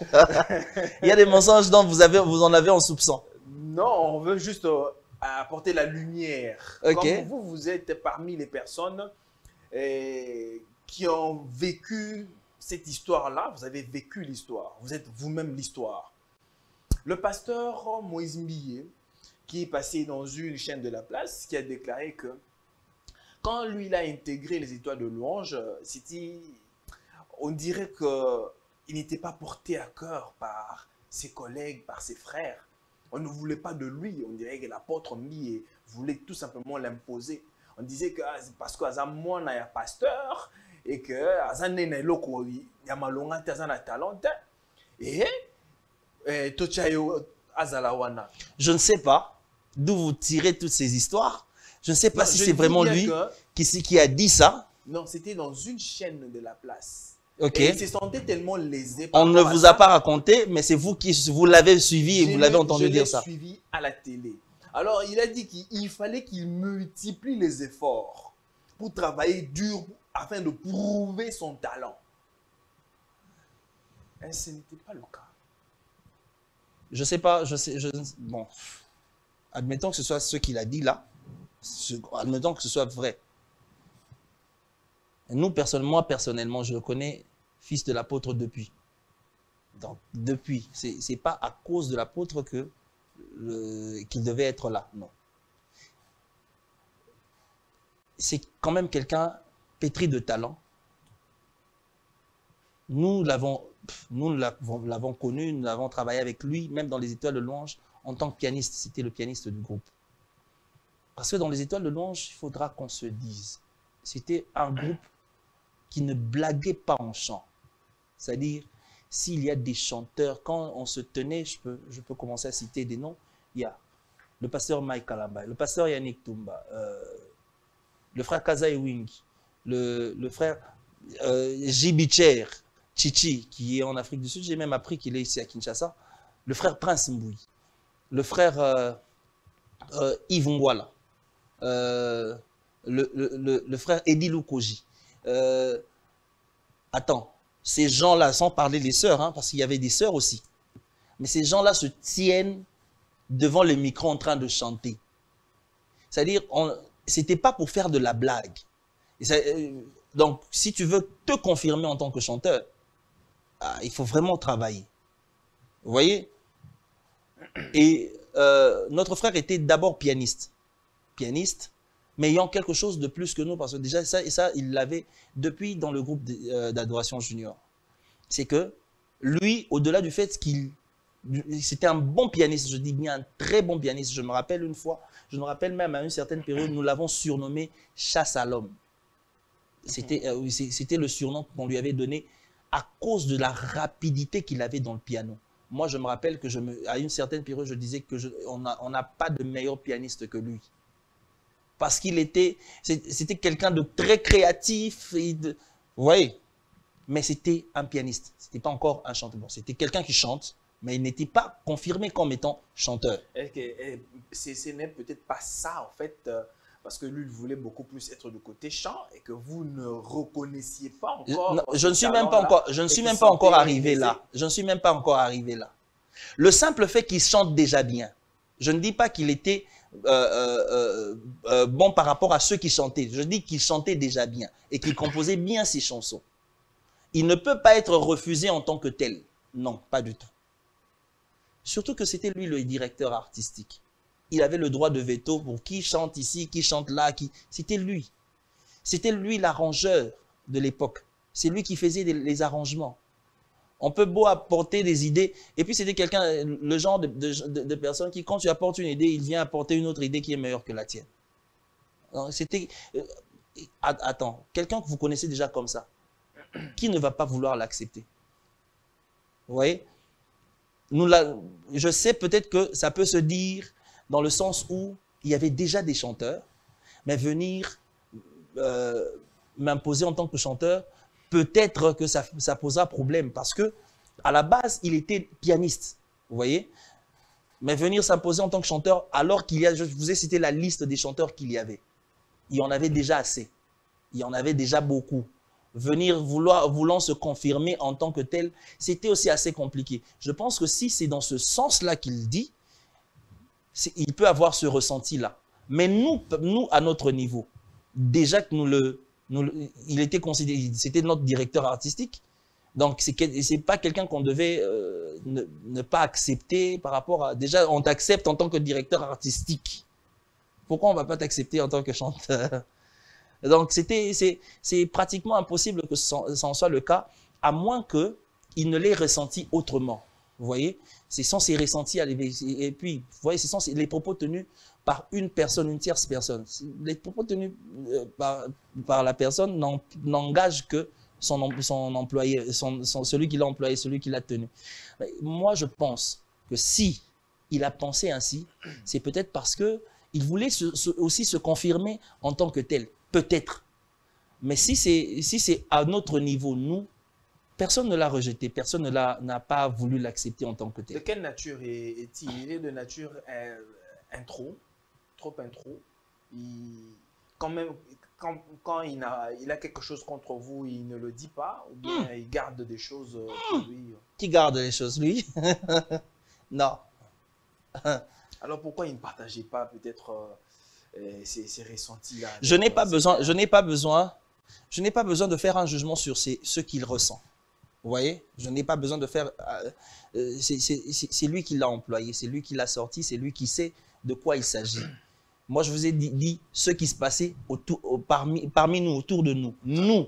Il y a des mensonges dont vous en avez en soupçon. Non, on veut juste apporter la lumière. Okay. Comme vous êtes parmi les personnes qui ont vécu cette histoire-là, vous avez vécu l'histoire, vous êtes vous-même l'histoire. Le pasteur Moïse Mbilé, qui est passé dans une chaîne de la place, qui a déclaré que quand lui il a intégré les Étoiles de Louange, on dirait qu'il n'était pas porté à cœur par ses collègues, par ses frères. On ne voulait pas de lui, on dirait que l'apôtre Mbilé voulait tout simplement l'imposer. On disait que parce que Azamouan a un pasteur et que Azane Loko Yamalonga Tazana talent et Tochayo Azalawana. Je ne sais pas d'où vous tirez toutes ces histoires. Je ne sais pas si c'est vraiment lui qui a dit ça. Non, c'était dans une chaîne de la place. Ok. Et il se sentait tellement lésé. On ne vous a pas raconté, mais c'est vous qui vous l'avez suivi et vous l'avez entendu dire ça. Je l'ai suivi à la télé. Alors, il a dit qu'il fallait qu'il multiplie les efforts pour travailler dur afin de prouver son talent. Et ce n'était pas le cas. Je sais pas, bon, admettons que ce soit ce qu'il a dit là, admettons que ce soit vrai. Nous, moi personnellement, je le connais, fils de l'apôtre depuis. Donc, depuis, c'est pas à cause de l'apôtre qu'il devait être là, non. C'est quand même quelqu'un pétri de talent. Nous l'avons connu, nous avons travaillé avec lui, même dans les Étoiles de Louange, en tant que pianiste. C'était le pianiste du groupe. Parce que dans les Étoiles de Louange, il faudra qu'on se dise, c'était un groupe qui ne blaguait pas en chant. C'est-à-dire, s'il y a des chanteurs, quand on se tenait, je peux commencer à citer des noms, il y a le pasteur Mike Kalamba, le pasteur Yannick Tumba, le frère Kazaï Wing, le frère Jibicher, Chichi, qui est en Afrique du Sud, j'ai même appris qu'il est ici à Kinshasa, le frère Prince Mbouy, le frère Yves Ngwala, le frère Eddie Lukoji. Attends, ces gens-là, sans parler des sœurs, hein, parce qu'il y avait des sœurs aussi, mais ces gens-là se tiennent devant le micro en train de chanter. C'est-à-dire, c'était pas pour faire de la blague. Donc, si tu veux te confirmer en tant que chanteur, il faut vraiment travailler. Vous voyez? Et notre frère était d'abord pianiste. Pianiste, mais ayant quelque chose de plus que nous, parce que déjà, ça il l'avait depuis dans le groupe d'Adoration Junior. C'est que lui, au-delà du fait qu'il c'était un bon pianiste, je dis bien un très bon pianiste. Je me rappelle une fois, je me rappelle même à une certaine période, nous l'avons surnommé Chasse à l'homme. C'était le surnom qu'on lui avait donné à cause de la rapidité qu'il avait dans le piano. Moi, je me rappelle que à une certaine période, je disais qu'on n'a pas de meilleur pianiste que lui. Parce qu'il c'était quelqu'un de très créatif. Vous voyez? Mais c'était un pianiste. Ce n'était pas encore un chanteur. Bon, c'était quelqu'un qui chante, mais il n'était pas confirmé comme étant chanteur. Ce n'est peut-être pas ça, en fait, parce que lui, il voulait beaucoup plus être du côté chant et que vous ne reconnaissiez pas encore. Non, je ne suis même pas encore, arrivé là. Je ne suis même pas encore arrivé là. Le simple fait qu'il chante déjà bien. Je ne dis pas qu'il était bon par rapport à ceux qui chantaient. Je dis qu'il chantait déjà bien et qu'il composait bien ses chansons. Il ne peut pas être refusé en tant que tel. Non, pas du tout. Surtout que c'était lui le directeur artistique. Il avait le droit de veto pour qui chante ici, qui chante là. C'était lui. C'était lui l'arrangeur de l'époque. C'est lui qui faisait les arrangements. On peut beau apporter des idées. Et puis c'était quelqu'un, le genre de personne qui, quand tu apportes une idée, il vient apporter une autre idée qui est meilleure que la tienne. C'était... attends, quelqu'un que vous connaissez déjà comme ça, qui ne va pas vouloir l'accepter? Vous voyez? Je sais peut-être que ça peut se dire dans le sens où il y avait déjà des chanteurs, mais venir m'imposer en tant que chanteur, peut-être que ça posera problème parce que à la base, il était pianiste, vous voyez? Mais venir s'imposer en tant que chanteur, alors qu'il y a, je vous ai cité la liste des chanteurs qu'il y avait. Il y en avait déjà assez. Il y en avait déjà beaucoup. Venir voulant se confirmer en tant que tel, c'était aussi assez compliqué. Je pense que si c'est dans ce sens-là qu'il dit, il peut avoir ce ressenti-là. Mais nous, à notre niveau, déjà que il était considéré, c'était notre directeur artistique, donc c'est pas quelqu'un qu'on devait ne pas accepter par rapport à... Déjà, on t'accepte en tant que directeur artistique. Pourquoi on ne va pas t'accepter en tant que chanteur? Donc, c'est pratiquement impossible que ça en soit le cas, à moins qu'il ne l'ait ressenti autrement. Vous voyez? Ce sont ses ressentis, et puis, vous voyez, ce sont les propos tenus par une personne, une tierce personne. Les propos tenus par la personne n'engagent que son employé, celui qui l'a employé, celui qui l'a tenu. Moi, je pense que si il a pensé ainsi, c'est peut-être parce qu'il voulait aussi se confirmer en tant que tel. Peut-être. Mais si c'est à notre niveau, nous, personne ne l'a rejeté, personne n'a pas voulu l'accepter en tant que tel. De quelle nature est-il? Il est de nature intro, trop intro. Quand même, quand il a quelque chose contre vous, il ne le dit pas, ou bien il garde des choses pour lui. Qui garde les choses, lui? Non. Alors pourquoi il ne partageait pas peut-être ces ressentis-là? Je n'ai pas besoin de faire un jugement sur ce qu'il ressent. Vous voyez? Je n'ai pas besoin de faire... c'est lui qui l'a employé, c'est lui qui l'a sorti, c'est lui qui sait de quoi il s'agit. Moi, je vous ai dit ce qui se passait parmi nous, autour de nous. Nous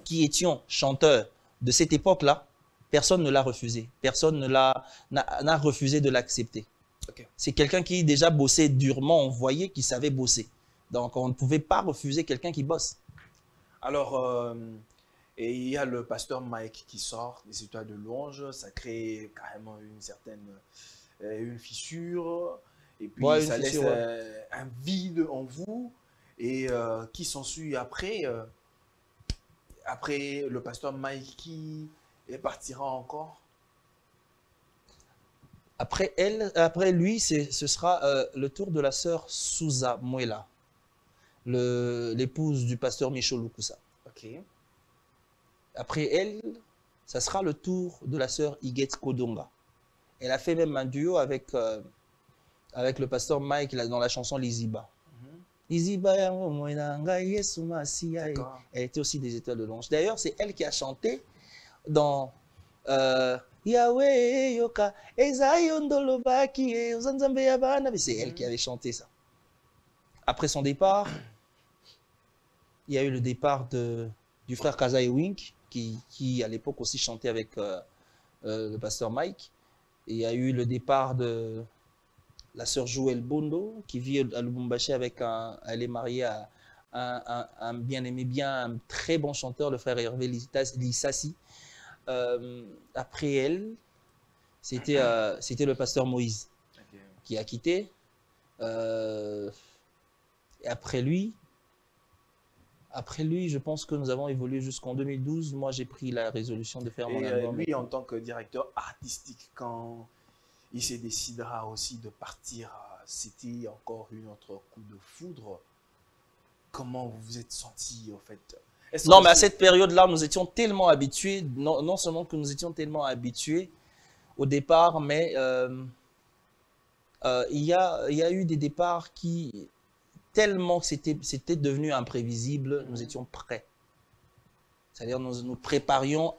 qui étions chanteurs de cette époque-là, personne ne l'a refusé. Personne n'a refusé de l'accepter. Okay. C'est quelqu'un qui déjà bossait durement, on voyait qu'il savait bosser. Donc, on ne pouvait pas refuser quelqu'un qui bosse. Alors, et il y a le pasteur Mike qui sort des étoiles de louange, ça crée carrément une certaine fissure, et puis ouais, ça fissure, laisse un vide en vous, et qui s'ensuit après, après le pasteur Mike qui partira encore. Après lui, ce sera le tour de la sœur Souza Mwela, l'épouse du pasteur Michel Lukusa. Ok. Après elle, ça sera le tour de la sœur Iguet Kodonga. Elle a fait même un duo avec le pasteur Mike dans la chanson Liziba. Liziba, elle était aussi des étoiles de louange. D'ailleurs, c'est elle qui a chanté dans Yahweh Yoka, c'est elle qui avait chanté ça. Après son départ, il y a eu le départ du frère Kazaï Wink, qui à l'époque aussi chantait avec le pasteur Mike. Et il y a eu le départ de la sœur Joël Bondo, qui vit à Lubumbashi elle est mariée à un bien-aimé, un très bon chanteur, le frère Hervé Lissassi. Après elle, c'était le pasteur Moïse qui a quitté. Et après lui, je pense que nous avons évolué jusqu'en 2012. Moi, j'ai pris la résolution de faire mon album. Lui, en tant que directeur artistique, quand il se décidera aussi de partir, c'était encore un autre coup de foudre. Comment vous vous êtes senti, en fait? Non, mais à cette période-là, nous étions tellement habitués, non seulement que nous étions tellement habitués au départ, mais il y a eu des départs qui, tellement que c'était devenu imprévisible, nous étions prêts. C'est-à-dire nous préparions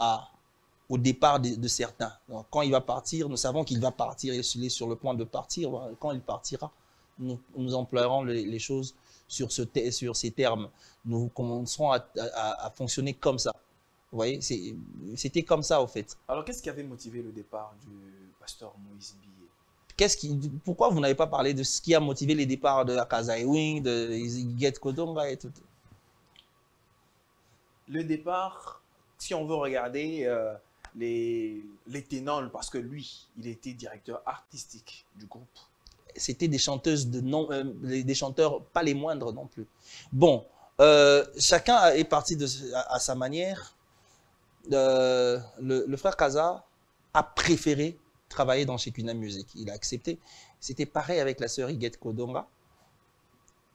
au départ de certains. Donc, quand il va partir, nous savons qu'il va partir, il est sur le point de partir. Quand il partira, nous emploierons les choses sur ces termes. Nous commencerons à fonctionner comme ça. Vous voyez, c'était comme ça, au fait. Alors, qu'est-ce qui avait motivé le départ du pasteur Moïse Billet? Pourquoi vous n'avez pas parlé de ce qui a motivé les départs de Akazaï Wing, de Iguet Kodonga et tout? Le départ, si on veut regarder les ténors, parce que lui, il était directeur artistique du groupe. C'était des chanteuses des chanteurs pas les moindres non plus. Bon, chacun est parti à sa manière. Le frère Kaza a préféré travailler dans Shekina Music. Il a accepté. C'était pareil avec la sœur Iguet Kodonga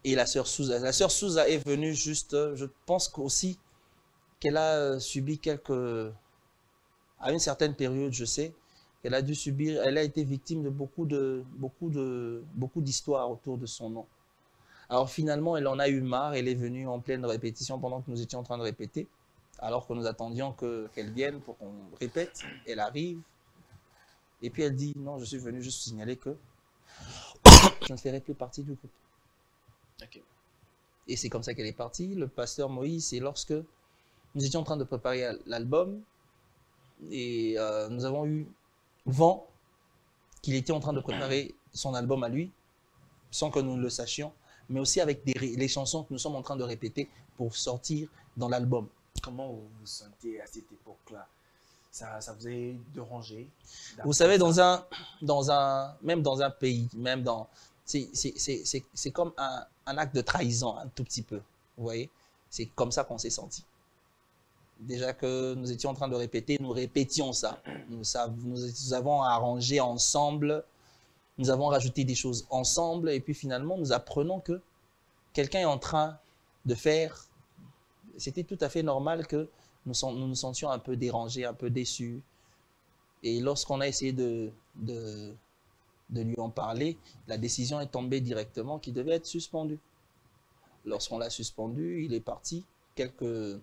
et la sœur Souza. La sœur Souza est venue juste, je pense aussi qu'elle a subi à une certaine période, je sais, qu'elle a dû subir, elle a été victime de beaucoup d'histoires autour de son nom. Alors finalement, elle en a eu marre, elle est venue en pleine répétition pendant que nous étions en train de répéter, alors que nous attendions qu'elle vienne pour qu'on répète. Elle arrive, et puis elle dit, non, je suis venue juste signaler que je ne ferai plus partie du groupe. Okay. Et c'est comme ça qu'elle est partie. Le pasteur Moïse, c'est lorsque nous étions en train de préparer l'album, et nous avons eu vent qu'il était en train de préparer son album à lui, sans que nous le sachions, mais aussi avec les chansons que nous sommes en train de répéter pour sortir dans l'album. Comment vous vous sentez à cette époque-là? Ça vous a dérangé? Vous savez, même dans un pays, c'est comme un acte de trahison, un tout petit peu. Vous voyez? C'est comme ça qu'on s'est senti. Déjà que nous étions en train de répéter, nous répétions ça. Nous avons arrangé ensemble, nous avons rajouté des choses ensemble, et puis finalement, nous apprenons que quelqu'un est en train de faire. C'était tout à fait normal que nous sentions un peu dérangés, un peu déçus. Et lorsqu'on a essayé de lui en parler, la décision est tombée directement qu'il devait être suspendu. Lorsqu'on l'a suspendu, il est parti. Quelques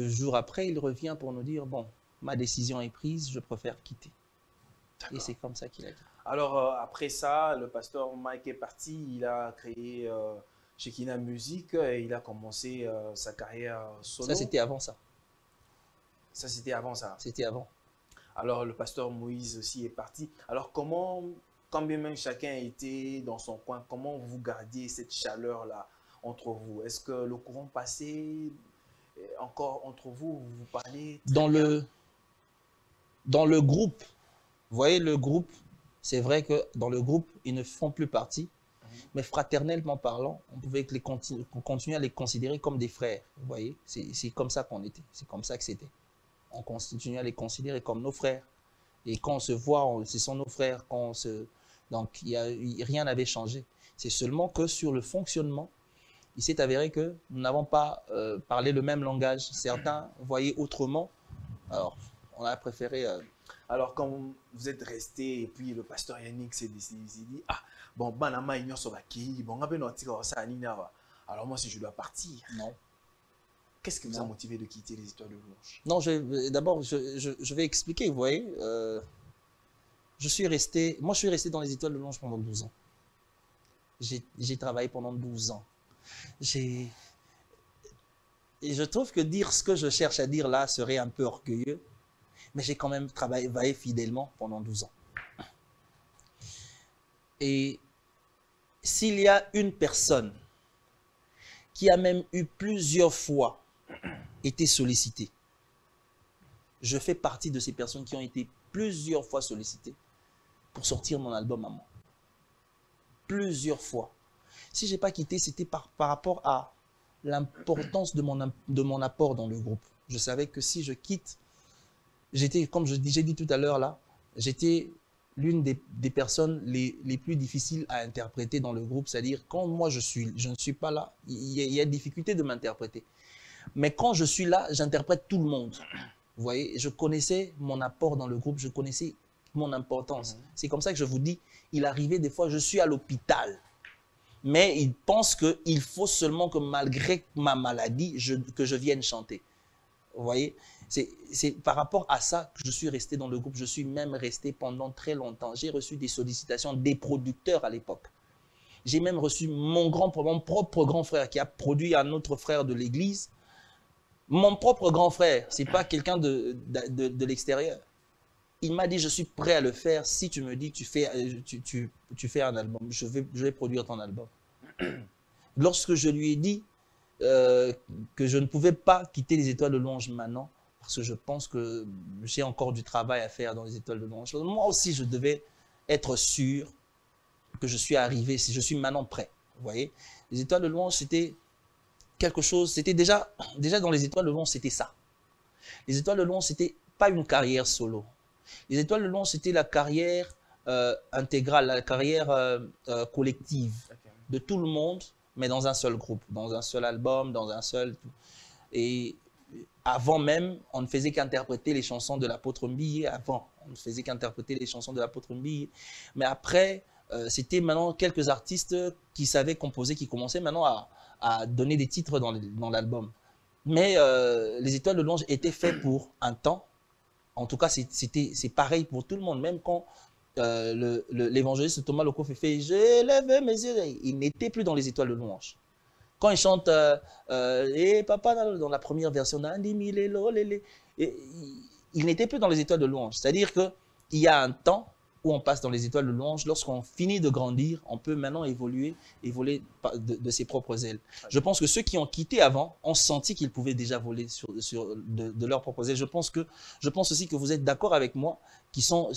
jours après, il revient pour nous dire, bon, ma décision est prise, je préfère quitter. Et c'est comme ça qu'il a quitté. Alors, après ça, le pasteur Mike est parti, il a créé Shekinah Music et il a commencé sa carrière solo. Ça, c'était avant ça. Ça, c'était avant ça. C'était avant. Alors, le pasteur Moïse aussi est parti. Alors, quand bien même chacun était dans son coin, comment vous gardiez cette chaleur-là entre vous? Est-ce que le courant passait encore entre vous? Vous parlez dans le groupe, vous voyez le groupe, c'est vrai que dans le groupe, ils ne font plus partie, mais fraternellement parlant, on pouvait continuer à les considérer comme des frères. Vous voyez, c'est comme ça qu'on était, c'est comme ça que c'était. On continue à les considérer comme nos frères. Et quand on se voit, ce sont nos frères. Donc, rien n'avait changé. C'est seulement que sur le fonctionnement, il s'est avéré que nous n'avons pas parlé le même langage. Certains voyaient autrement. Alors, on a préféré... Alors, quand vous êtes resté, et puis le pasteur Yannick s'est dit, ah, bon, banama ignore sur la quille, bon, alors moi, si je dois partir. Non. Qu'est-ce qui vous a motivé de quitter les Étoiles de Louange? Non, d'abord, je vais expliquer. Vous voyez, je suis resté dans les Étoiles de Louange pendant 12 ans. J'ai travaillé pendant 12 ans. Et je trouve que dire ce que je cherche à dire là serait un peu orgueilleux, mais j'ai quand même travaillé fidèlement pendant 12 ans. Et s'il y a une personne qui a même eu plusieurs fois été sollicitée, je fais partie de ces personnes qui ont été plusieurs fois sollicitées pour sortir mon album à moi. Plusieurs fois. Si je n'ai pas quitté, c'était par rapport à l'importance de mon apport dans le groupe. Je savais que si je quitte, j'étais, comme j'ai dit tout à l'heure là, j'étais l'une des personnes les plus difficiles à interpréter dans le groupe. C'est-à-dire, quand moi je ne suis pas là, il y a difficulté de m'interpréter. Mais quand je suis là, j'interprète tout le monde. Vous voyez, je connaissais mon apport dans le groupe, je connaissais mon importance. C'est comme ça que je vous dis, il arrivait des fois, je suis à l'hôpital. Mais il pense qu'il faut seulement que malgré ma maladie, que je vienne chanter. Vous voyez, c'est par rapport à ça que je suis resté dans le groupe. Je suis même resté pendant très longtemps. J'ai reçu des sollicitations des producteurs à l'époque. J'ai même reçu mon propre grand frère qui a produit un autre frère de l'église. Mon propre grand frère, ce n'est pas quelqu'un de l'extérieur. Il m'a dit, je suis prêt à le faire si tu me dis, tu fais un album, je vais produire ton album. Lorsque je lui ai dit que je ne pouvais pas quitter les Étoiles de Louange maintenant, parce que je pense que j'ai encore du travail à faire dans les Étoiles de Louange, moi aussi je devais être sûr que je suis arrivé, si je suis maintenant prêt. Vous voyez, les Étoiles de Louange, c'était quelque chose, c'était déjà dans les Étoiles de Louange, c'était ça. Les Étoiles de Louange, c'était pas une carrière solo. Les Étoiles de Louange, c'était la carrière intégrale, la carrière collective de tout le monde, mais dans un seul groupe, dans un seul album, dans un seul... Et avant même, on ne faisait qu'interpréter les chansons de l'apôtre Mbillé. Avant, on ne faisait qu'interpréter les chansons de l'apôtre Mbillé. Mais après, c'était maintenant quelques artistes qui savaient composer, qui commençaient maintenant à donner des titres dans l'album. Mais les Étoiles de Louange étaient faits pour un temps. En tout cas, c'est pareil pour tout le monde. Même quand l'évangéliste Thomas Lokof fait « J'ai levé mes yeux », il n'était plus dans les Étoiles de Louange. Quand il chante « Et papa » dans la première version, il n'était plus dans les Étoiles de Louange. C'est-à-dire qu'il y a un temps où on passe dans les Étoiles de Louange. Lorsqu'on finit de grandir, on peut maintenant évoluer de ses propres ailes. Je pense que ceux qui ont quitté avant ont senti qu'ils pouvaient déjà voler de leurs propres ailes. Je pense aussi que vous êtes d'accord avec moi qu'ils sont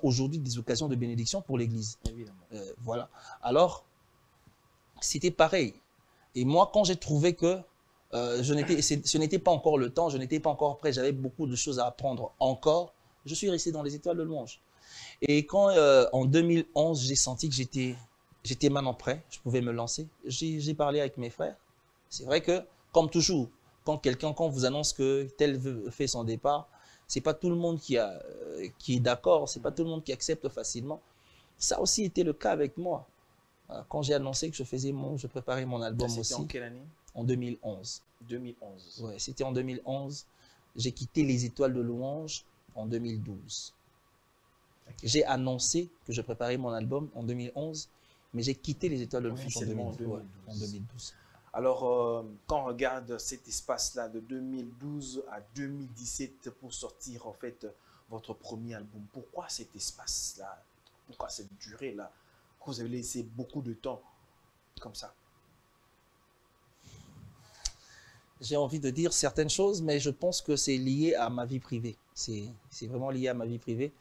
aujourd'hui des occasions de bénédiction pour l'Église. Voilà. Alors, c'était pareil. Et moi, quand j'ai trouvé que Ce n'était pas encore le temps, je n'étais pas encore prêt, j'avais beaucoup de choses à apprendre encore. Je suis resté dans les étoiles de louange. Et quand en 2011, j'ai senti que j'étais maintenant prêt, je pouvais me lancer, j'ai parlé avec mes frères. C'est vrai que, comme toujours, quand vous annonce que tel fait son départ, c'est pas tout le monde qui est d'accord, c'est pas tout le monde qui accepte facilement. Ça a aussi été le cas avec moi. Quand j'ai annoncé que je préparais mon album aussi. C'était en quelle année? En 2011. 2011. Ouais, c'était en 2011. J'ai quitté les étoiles de louange en 2012. Okay. J'ai annoncé que je préparais mon album en 2011, mais j'ai quitté les étoiles de louange en 2012. Alors, quand on regarde cet espace-là de 2012 à 2017 pour sortir en fait votre premier album, pourquoi cet espace-là? Pourquoi cette durée-là? Pourquoi vous avez laissé beaucoup de temps comme ça? J'ai envie de dire certaines choses, mais je pense que c'est lié à ma vie privée. C'est vraiment lié à ma vie privée.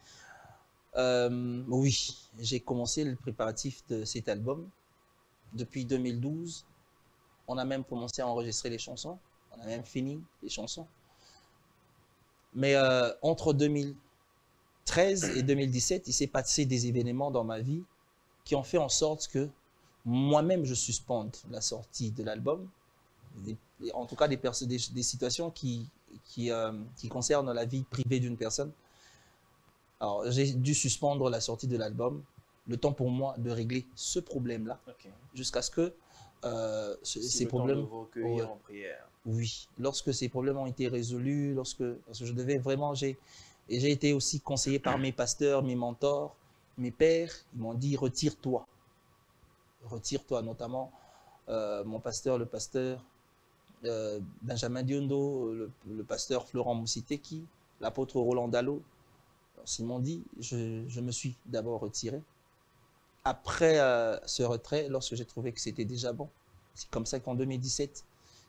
Oui, j'ai commencé le préparatif de cet album depuis 2012. On a même commencé à enregistrer les chansons. On a même fini les chansons. Mais entre 2013 et 2017, il s'est passé des événements dans ma vie qui ont fait en sorte que moi-même, je suspende la sortie de l'album. En tout cas, des situations qui concernent la vie privée d'une personne. Alors, j'ai dû suspendre la sortie de l'album, le temps pour moi de régler ce problème-là, jusqu'à ce que ces problèmes... De vous recueillir en prière. Oui, lorsque ces problèmes ont été résolus, parce que je devais vraiment... J'ai été aussi conseillé par mes pasteurs, mes mentors, mes pères, ils m'ont dit « retire-toi ». Retire-toi, notamment mon pasteur, le pasteur Benjamin Diondo, le pasteur Florent Moussiteki, l'apôtre Roland Dallot. Ils m'ont dit, je me suis d'abord retiré. Après ce retrait, lorsque j'ai trouvé que c'était déjà bon, c'est comme ça qu'en 2017,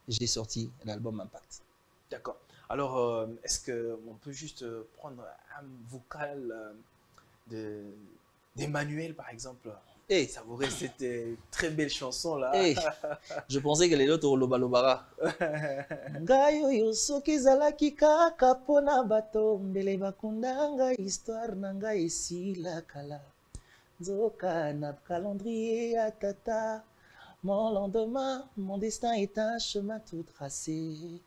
j'ai sorti l'album Impact. D'accord. Alors, est-ce qu'on peut juste prendre un vocal d'Emmanuel, par exemple? Hey. Savourer cette très belle chanson-là. Hey. Je pensais que les autres loba lobara. Ngayo yo soki zalaki kaka pona bato mbele bakunda nga histoire na nga esila kala. Nzoka na calendrier ya tata. Mon lendemain, mon destin est un chemin tout tracé.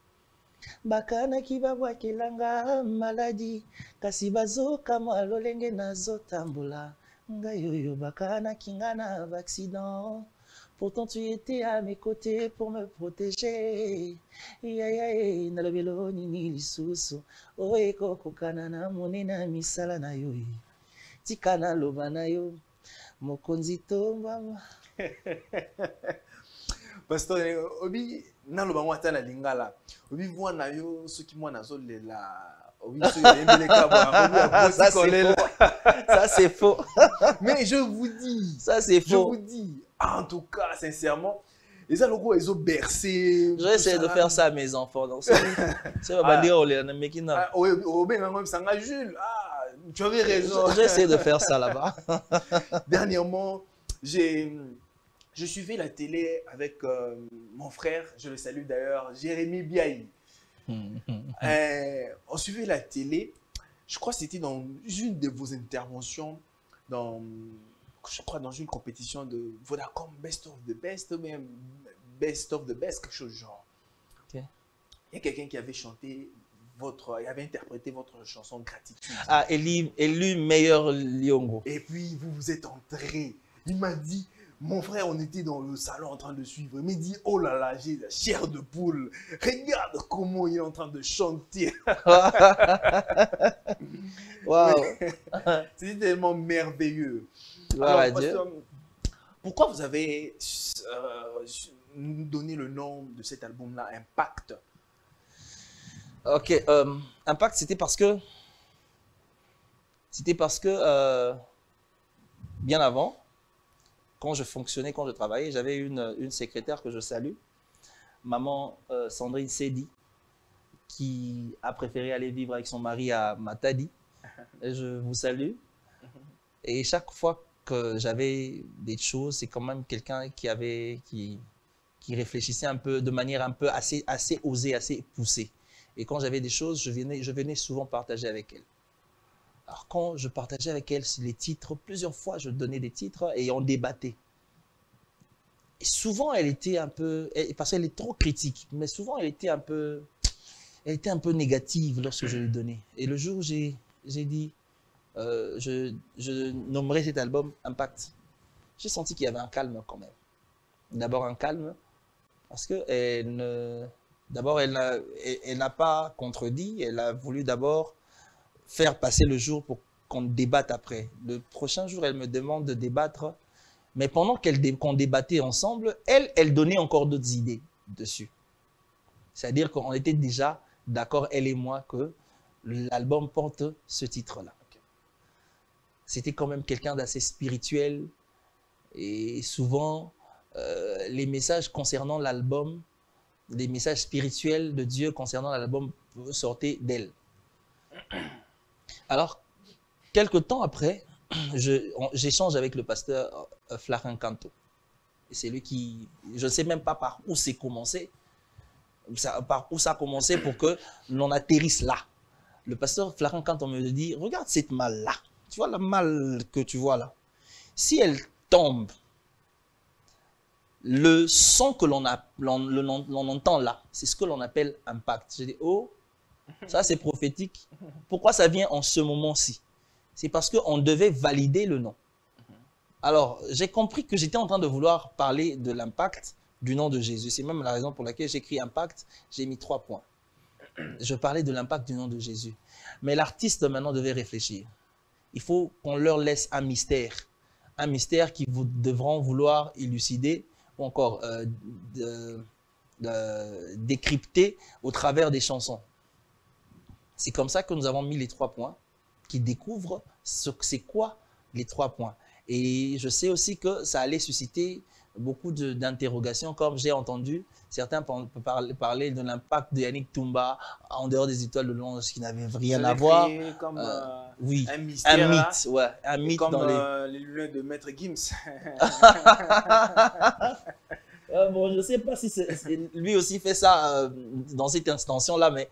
Bakana ki babwakelanga maladie. Kasi bazoka mwa lolenge nazotambola. Accident. Pourtant tu étais à mes côtés pour me protéger. Pasteur, obi na loba mwata na lingala. Obi voit na yo ce qui moi nazo lela. Ça c'est faux. Mais je vous dis, ça c'est faux. Je vous dis, en tout cas, sincèrement, les locaux ils ont bercé. J'essaie de faire ça à mes enfants. Donc tu avais raison. J'essaie de faire ça là-bas. Dernièrement, je suivais la télé avec mon frère, je le salue d'ailleurs, Jérémy Biaï. On suivait la télé, je crois que c'était dans une de vos interventions, je crois dans une compétition de Vodacom Best of the Best, ou même Best of the Best, quelque chose du genre. Okay. Il y a quelqu'un qui avait chanté il avait interprété votre chanson Gratitude. Ah, élu meilleur Liongo. Et puis vous vous êtes entré, il m'a dit, mon frère, on était dans le salon en train de suivre. Il m'a dit, oh là là, j'ai la chair de poule. Regarde comment il est en train de chanter. Waouh. C'était tellement merveilleux. Wow, alors, pourquoi vous avez donné le nom de cet album-là, Impact? Ok, Impact, c'était parce que bien avant, quand je fonctionnais, quand je travaillais, j'avais une secrétaire que je salue, maman Sandrine Sedi, qui a préféré aller vivre avec son mari à Matadi. Et je vous salue. Et chaque fois que j'avais des choses, c'est quand même quelqu'un qui qui réfléchissait un peu de manière un peu assez osée, assez poussée. Et quand j'avais des choses, je venais souvent partager avec elle. Alors quand je partageais avec elle les titres, plusieurs fois je donnais des titres et on débattait. Et souvent elle était un peu, parce qu'elle est trop critique, mais souvent elle était un peu négative lorsque je lui donnais. Et le jour où j'ai dit, je nommerai cet album Impact, j'ai senti qu'il y avait un calme quand même. D'abord un calme, parce que d'abord elle n'a pas contredit, elle a voulu d'abord faire passer le jour pour qu'on débatte après. Le prochain jour, elle me demande de débattre, mais pendant qu'on débattait ensemble, elle donnait encore d'autres idées dessus. C'est-à-dire qu'on était déjà d'accord, elle et moi, que l'album porte ce titre-là. C'était quand même quelqu'un d'assez spirituel, et souvent, les messages concernant l'album, les messages spirituels de Dieu concernant l'album sortaient d'elle. Alors, quelque temps après, j'échange avec le pasteur Flarin Canto. C'est lui qui, je ne sais même pas par où c'est commencé, par où ça a commencé pour que l'on atterrisse là. Le pasteur Flarin Canto me dit, regarde cette malle-là, tu vois la malle que tu vois là. Si elle tombe, le son que l'on entend là, c'est ce que l'on appelle impact. Je dis, oh, ça c'est prophétique. Pourquoi ça vient en ce moment-ci? C'est parce qu'on devait valider le nom. Alors, j'ai compris que j'étais en train de vouloir parler de l'impact du nom de Jésus. C'est même la raison pour laquelle j'ai écrit impact, j'ai mis 3 points. Je parlais de l'impact du nom de Jésus. Mais l'artiste maintenant devait réfléchir. Il faut qu'on leur laisse un mystère qu'ils devront vouloir élucider ou encore décrypter au travers des chansons. C'est comme ça que nous avons mis les 3 points, qui découvrent ce que c'est quoi les 3 points. Et je sais aussi que ça allait susciter beaucoup d'interrogations, comme j'ai entendu certains parler de l'impact de Yannick Toumba en dehors des étoiles de Londres, ce qui n'avait rien à voir. Comme oui, un mystère, mythe, ouais, un mythe comme dans les lunettes de Maître Gims. Bon, je ne sais pas si lui aussi fait ça dans cette intention-là, mais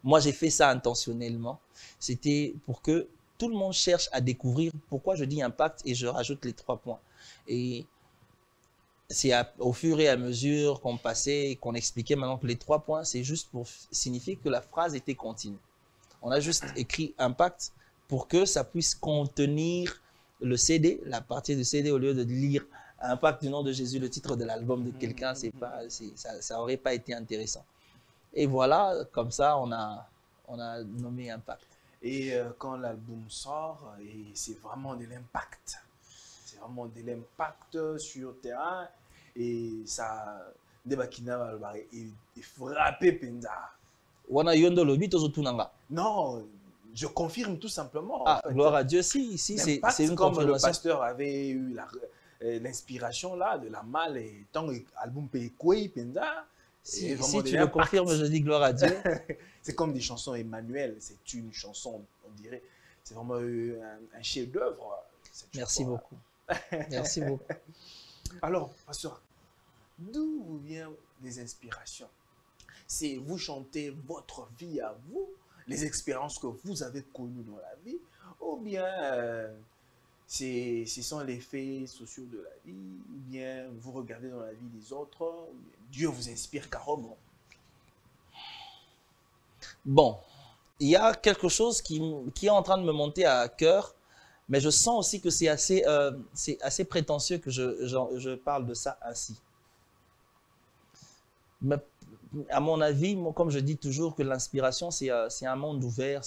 moi j'ai fait ça intentionnellement. C'était pour que tout le monde cherche à découvrir pourquoi je dis impact et je rajoute les 3 points. Et c'est au fur et à mesure qu'on passait et qu'on expliquait maintenant que les 3 points, c'est juste pour signifier que la phrase était continue. On a juste écrit impact pour que ça puisse contenir le CD, la partie du CD, au lieu de lire impact du nom de Jésus, le titre de l'album de quelqu'un, ça n'aurait pas été intéressant. Et voilà, comme ça, on a nommé impact. Et quand l'album sort, c'est vraiment de l'impact. C'est vraiment de l'impact sur le terrain. Et ça, Debakina est frappé Penda. Non, je confirme tout simplement. Ah, en fait. Gloire à Dieu, si c'est une comme confirmation. Le pasteur avait eu l'inspiration là de la malle et tant l'album Pekoué Penda. Si tu le confirmes, je dis gloire à Dieu. C'est comme des chansons Emmanuel, c'est une chanson, on dirait, c'est vraiment un chef-d'œuvre. Merci beaucoup. Merci beaucoup. Alors, pasteur, d'où viennent les inspirations? C'est vous chantez votre vie à vous, les expériences que vous avez connues dans la vie, ou bien ce sont les faits sociaux de la vie, ou bien vous regardez dans la vie des autres, ou bien Dieu vous inspire carrément? Bon, il y a quelque chose qui est en train de me monter à cœur, mais je sens aussi que c'est assez prétentieux que je parle de ça ainsi. Mais à mon avis, moi, comme je dis toujours que l'inspiration, c'est un monde ouvert.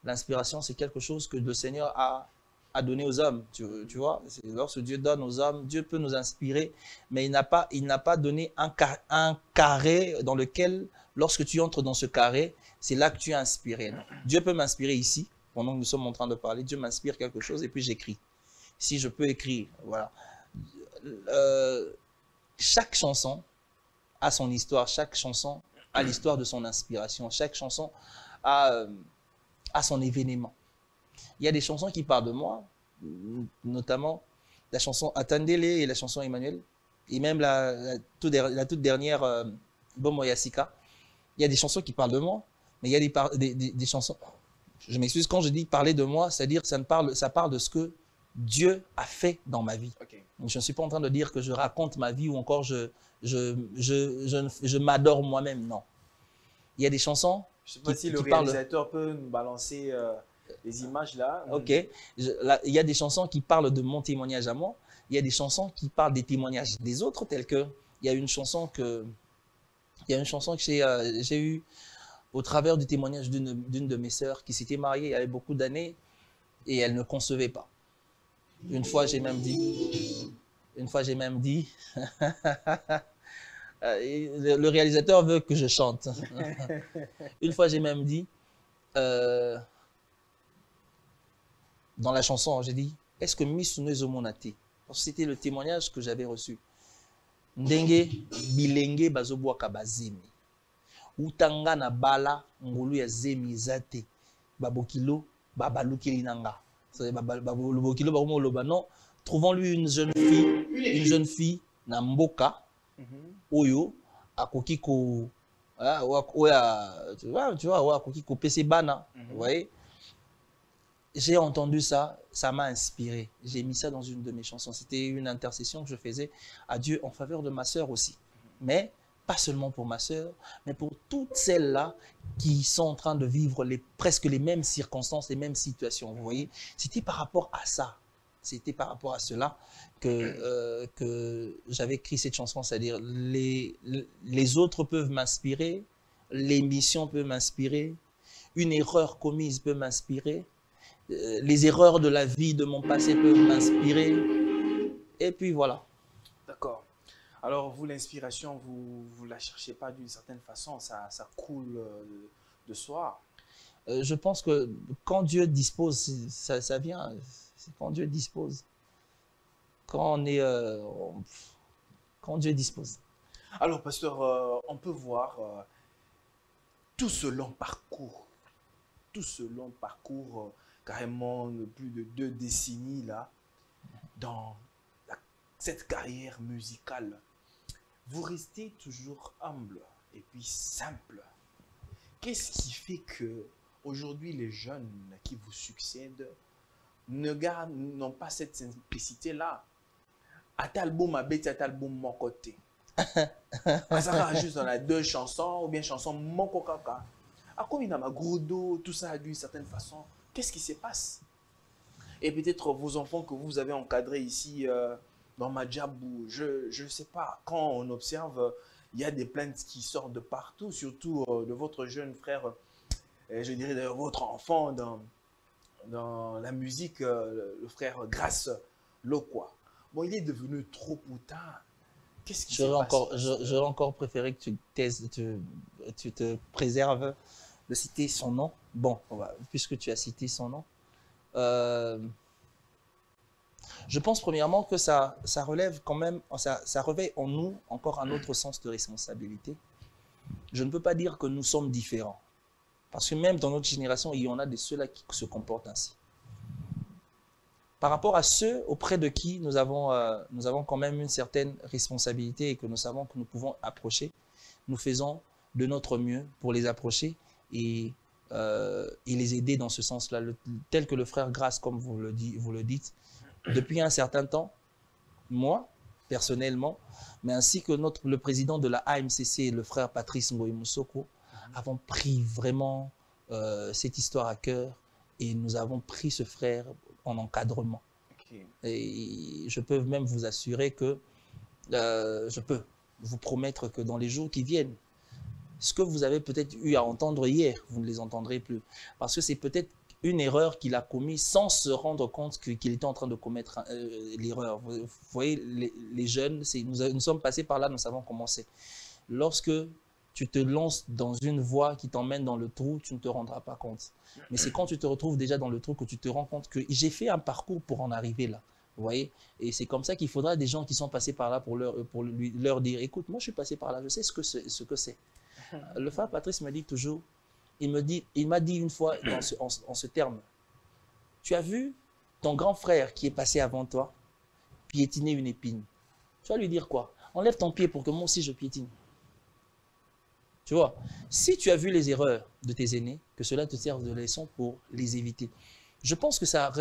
L'inspiration, c'est quelque chose que le Seigneur a donné aux hommes. Tu vois, lorsque Dieu donne aux hommes, Dieu peut nous inspirer, mais il n'a pas donné un carré dans lequel, lorsque tu entres dans ce carré, c'est là que tu es inspiré. Non. Dieu peut m'inspirer ici, pendant que nous sommes en train de parler. Dieu m'inspire quelque chose et puis j'écris. Si je peux écrire, voilà. Chaque chanson a son histoire, chaque chanson a l'histoire de son inspiration, chaque chanson a son événement. Il y a des chansons qui parlent de moi, notamment la chanson Attendez-les et la chanson Emmanuel. et même la toute dernière Bomo Yassika, il y a des chansons qui parlent de moi, mais il y a des chansons, je m'excuse quand je dis parler de moi, c'est-à-dire que ça parle de ce que Dieu a fait dans ma vie. Ok. Donc, je ne suis pas en train de dire que je raconte ma vie ou encore je m'adore moi-même, non. Il y a des chansons Je ne sais pas si le réalisateur peut nous balancer les images là. Ok. Il y a des chansons qui parlent de mon témoignage à moi. Il y a des chansons qui parlent des témoignages des autres, telles que il y a une chanson que j'ai eue au travers du témoignage d'une de mes sœurs qui s'était mariée il y avait beaucoup d'années et elle ne concevait pas. Une fois, j'ai même dit, le réalisateur veut que je chante. Une fois, j'ai même dit, dans la chanson, j'ai dit, est-ce que Misuno Ezomonate? Parce que c'était le témoignage que j'avais reçu. Ndenge bilenge bazobwaka bazemi. Utanga na bala ngulu ya zemi zate. Babokilo babalukeli nanga. Babokilo bakomoloba non. Trouvons-lui une jeune fille na mboka oyo akoki ko tu vois akoki ko pese bana, vous voyez. J'ai entendu ça, ça m'a inspiré. J'ai mis ça dans une de mes chansons. C'était une intercession que je faisais à Dieu en faveur de ma sœur aussi. Mais pas seulement pour ma sœur, mais pour toutes celles-là qui sont en train de vivre presque les mêmes circonstances, les mêmes situations. Vous voyez, c'était par rapport à ça. C'était par rapport à cela que j'avais écrit cette chanson. C'est-à-dire, les autres peuvent m'inspirer, l'émission peut m'inspirer, une erreur commise peut m'inspirer, les erreurs de la vie, de mon passé peuvent m'inspirer. Et puis voilà. D'accord. Alors, vous, l'inspiration, vous ne la cherchez pas d'une certaine façon, ça coule de soi. Je pense que quand Dieu dispose, ça vient. C'est quand Dieu dispose. Quand Dieu dispose. Alors, pasteur, on peut voir tout ce long parcours. Carrément de plus de 2 décennies là, dans cette carrière musicale. Vous restez toujours humble et puis simple. Qu'est-ce qui fait que aujourd'hui les jeunes qui vous succèdent n'ont pas cette simplicité là? À tel album à bête, à tel album mon côté. Ça juste dans les 2 chansons ou bien chansons mon coca. À quoi il y a ma gros dos, tout ça d'une certaine façon. Qu'est-ce qui se passe? Et peut-être vos enfants que vous avez encadrés ici dans Madjabou, je ne sais pas, quand on observe, il y a des plaintes qui sortent de partout, surtout de votre jeune frère, je dirais de votre enfant dans la musique, le frère Grace Lokwa. Bon, il est devenu trop poutin. Qu'est-ce qui se passe? J'aurais encore préféré que tu te préserves de citer son nom. Bon, puisque tu as cité son nom, je pense premièrement que ça relève quand même, ça revêt en nous encore un autre sens de responsabilité. Je ne peux pas dire que nous sommes différents, parce que même dans notre génération, il y en a de ceux-là qui se comportent ainsi. Par rapport à ceux auprès de qui nous avons quand même une certaine responsabilité et que nous savons que nous pouvons approcher, nous faisons de notre mieux pour les approcher et les aider dans ce sens-là, tel que le frère Grace, comme vous le dites, depuis un certain temps, moi, personnellement, mais ainsi que le président de la AMCC, le frère Patrice Ngoï Moussoko, avons pris vraiment cette histoire à cœur et nous avons pris ce frère en encadrement. Okay. Et je peux même vous assurer que je peux vous promettre que dans les jours qui viennent, ce que vous avez peut-être eu à entendre hier, vous ne les entendrez plus. Parce que c'est peut-être une erreur qu'il a commise sans se rendre compte qu'il était en train de commettre l'erreur. Vous voyez, les jeunes, nous sommes passés par là, nous savons comment c'est. Lorsque tu te lances dans une voie qui t'emmène dans le trou, tu ne te rendras pas compte. Mais c'est quand tu te retrouves déjà dans le trou que tu te rends compte que j'ai fait un parcours pour en arriver là. Vous voyez? Et c'est comme ça qu'il faudra des gens qui sont passés par là pour leur dire, écoute, moi je suis passé par là, je sais ce que c'est. Le frère Patrice me dit toujours, il m'a dit une fois en ce terme, tu as vu ton grand frère qui est passé avant toi piétiner une épine. Tu vas lui dire quoi? enlève ton pied pour que moi aussi je piétine. Tu vois, si tu as vu les erreurs de tes aînés, que cela te serve de leçon pour les éviter. Je pense que ça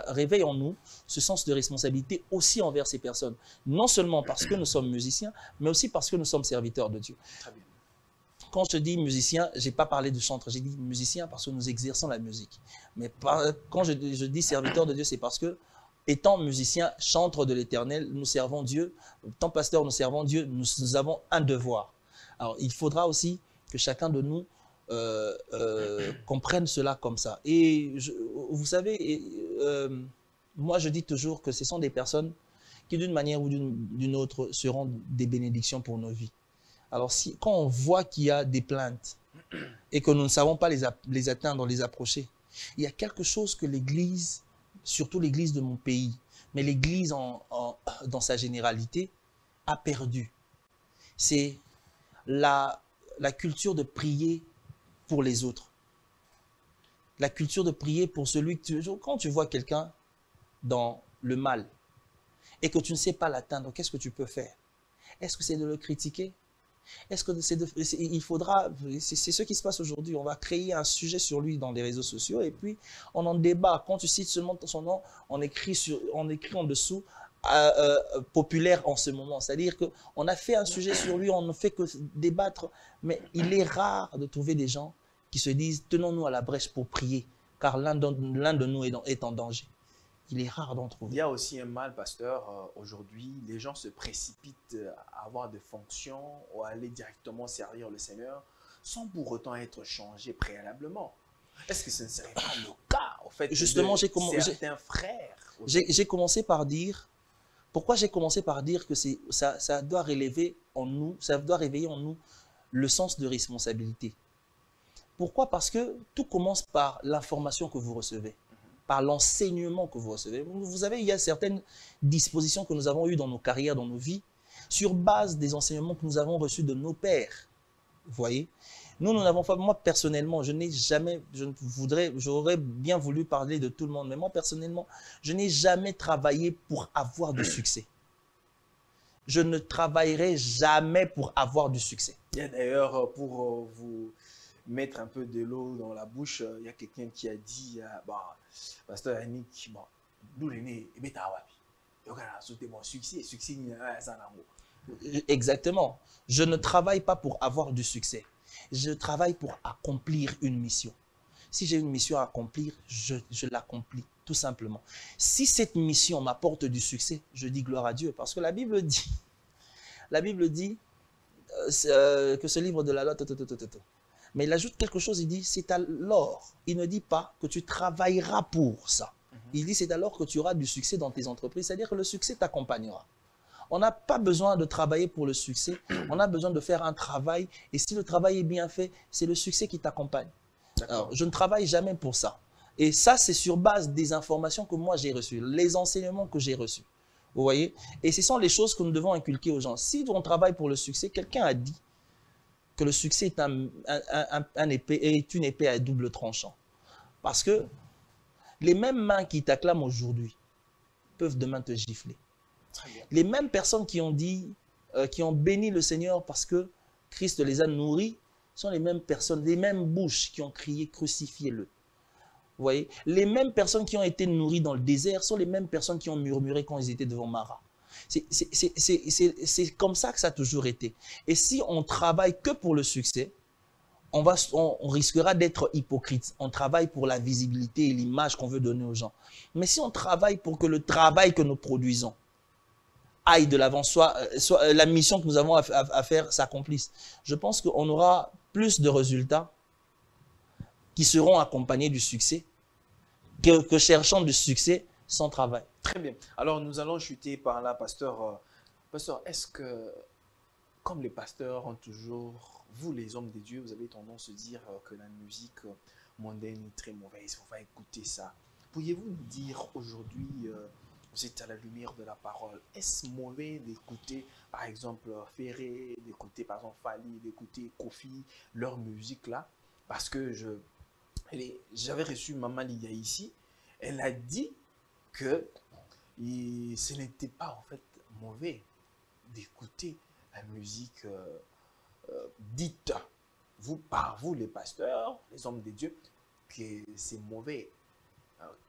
réveille en nous ce sens de responsabilité aussi envers ces personnes. Non seulement parce que nous sommes musiciens, mais aussi parce que nous sommes serviteurs de Dieu. Très bien. Quand je dis musicien, je n'ai pas parlé de chanteur, j'ai dit musicien parce que nous exerçons la musique. Mais quand je dis serviteur de Dieu, c'est parce que, étant musicien, chantre de l'Éternel, nous servons Dieu. Étant pasteur, nous servons Dieu, nous avons un devoir. Alors, il faudra aussi que chacun de nous comprenne cela comme ça. Et vous savez, moi je dis toujours que ce sont des personnes qui d'une manière ou d'une autre seront des bénédictions pour nos vies. Alors quand on voit qu'il y a des plaintes et que nous ne savons pas les atteindre, les approcher, il y a quelque chose que l'Église, surtout l'Église de mon pays, mais l'Église dans sa généralité, a perdu. C'est la culture de prier pour les autres. La culture de prier pour celui que quand tu vois quelqu'un dans le mal et que tu ne sais pas l'atteindre, qu'est-ce que tu peux faire? Est-ce que c'est de le critiquer? Est-ce que il faudra, c'est ce qui se passe aujourd'hui, on va créer un sujet sur lui dans les réseaux sociaux et puis on en débat. Quand tu cites seulement son nom, on écrit en dessous populaire en ce moment. C'est-à-dire qu'on a fait un sujet sur lui, on ne fait que débattre, mais il est rare de trouver des gens qui se disent tenons-nous à la brèche pour prier, car l'un de nous est en danger. Il est rare d'en trouver. Il y a aussi un mal, pasteur, aujourd'hui, les gens se précipitent à avoir des fonctions ou à aller directement servir le Seigneur sans pour autant être changés préalablement. Est-ce que ce ne serait pas le cas, au fait, justement, de certains frères? J'ai commencé par dire, pourquoi j'ai commencé par dire que ça doit réveiller en nous le sens de responsabilité. Pourquoi? Parce que tout commence par l'information que vous recevez, par l'enseignement que vous recevez. Vous savez, il y a certaines dispositions que nous avons eues dans nos carrières, dans nos vies, sur base des enseignements que nous avons reçus de nos pères. Vous voyez? Nous n'avons pas, moi personnellement, j'aurais bien voulu parler de tout le monde, mais moi personnellement, je n'ai jamais travaillé pour avoir du succès. Je ne travaillerai jamais pour avoir du succès. Il y a d'ailleurs, pour vous mettre un peu de l'eau dans la bouche, il y a quelqu'un qui a dit, pasteur Yannick, d'où est né, et bien tu as sauté mon succès, exactement. Je ne travaille pas pour avoir du succès. Je travaille pour accomplir une mission. Si j'ai une mission à accomplir, je l'accomplis, tout simplement. Si cette mission m'apporte du succès, je dis gloire à Dieu. Parce que la Bible dit que ce livre de la loi, mais il ajoute quelque chose, il dit, c'est alors, il ne dit pas que tu travailleras pour ça. Il dit, c'est alors que tu auras du succès dans tes entreprises, c'est-à-dire que le succès t'accompagnera. On n'a pas besoin de travailler pour le succès, on a besoin de faire un travail, et si le travail est bien fait, c'est le succès qui t'accompagne. Alors, je ne travaille jamais pour ça. Et ça, c'est sur base des informations que moi j'ai reçues, les enseignements que j'ai reçus. Vous voyez? Et ce sont les choses que nous devons inculquer aux gens. Si on travaille pour le succès, quelqu'un a dit que le succès est une épée à double tranchant. Parce que les mêmes mains qui t'acclament aujourd'hui peuvent demain te gifler. Les mêmes personnes qui ont dit, qui ont béni le Seigneur parce que Christ les a nourris, sont les mêmes personnes, les mêmes bouches qui ont crié « crucifiez-le ». Vous voyez? Les mêmes personnes qui ont été nourries dans le désert sont les mêmes personnes qui ont murmuré quand ils étaient devant Mara. C'est comme ça que ça a toujours été. Et si on travaille que pour le succès, on risquera d'être hypocrite. On travaille pour la visibilité et l'image qu'on veut donner aux gens. Mais si on travaille pour que le travail que nous produisons aille de l'avant, soit la mission que nous avons à faire s'accomplisse, je pense qu'on aura plus de résultats qui seront accompagnés du succès que cherchant du succès sans travail. Très bien. Alors, nous allons chuter par là, pasteur. Pasteur, est-ce que, comme les pasteurs ont toujours, vous les hommes de Dieu, vous avez tendance à dire que la musique mondaine est très mauvaise, il ne faut pas écouter ça. Pourriez-vous nous dire aujourd'hui, vous êtes à la lumière de la parole, est-ce mauvais d'écouter, par exemple, Ferré, d'écouter, par exemple, Fali, d'écouter Kofi, leur musique là? Parce que j'avais reçu Maman Liga ici, elle a dit que ce n'était pas en fait mauvais d'écouter la musique dite, par vous les pasteurs, les hommes de Dieu, que c'est mauvais.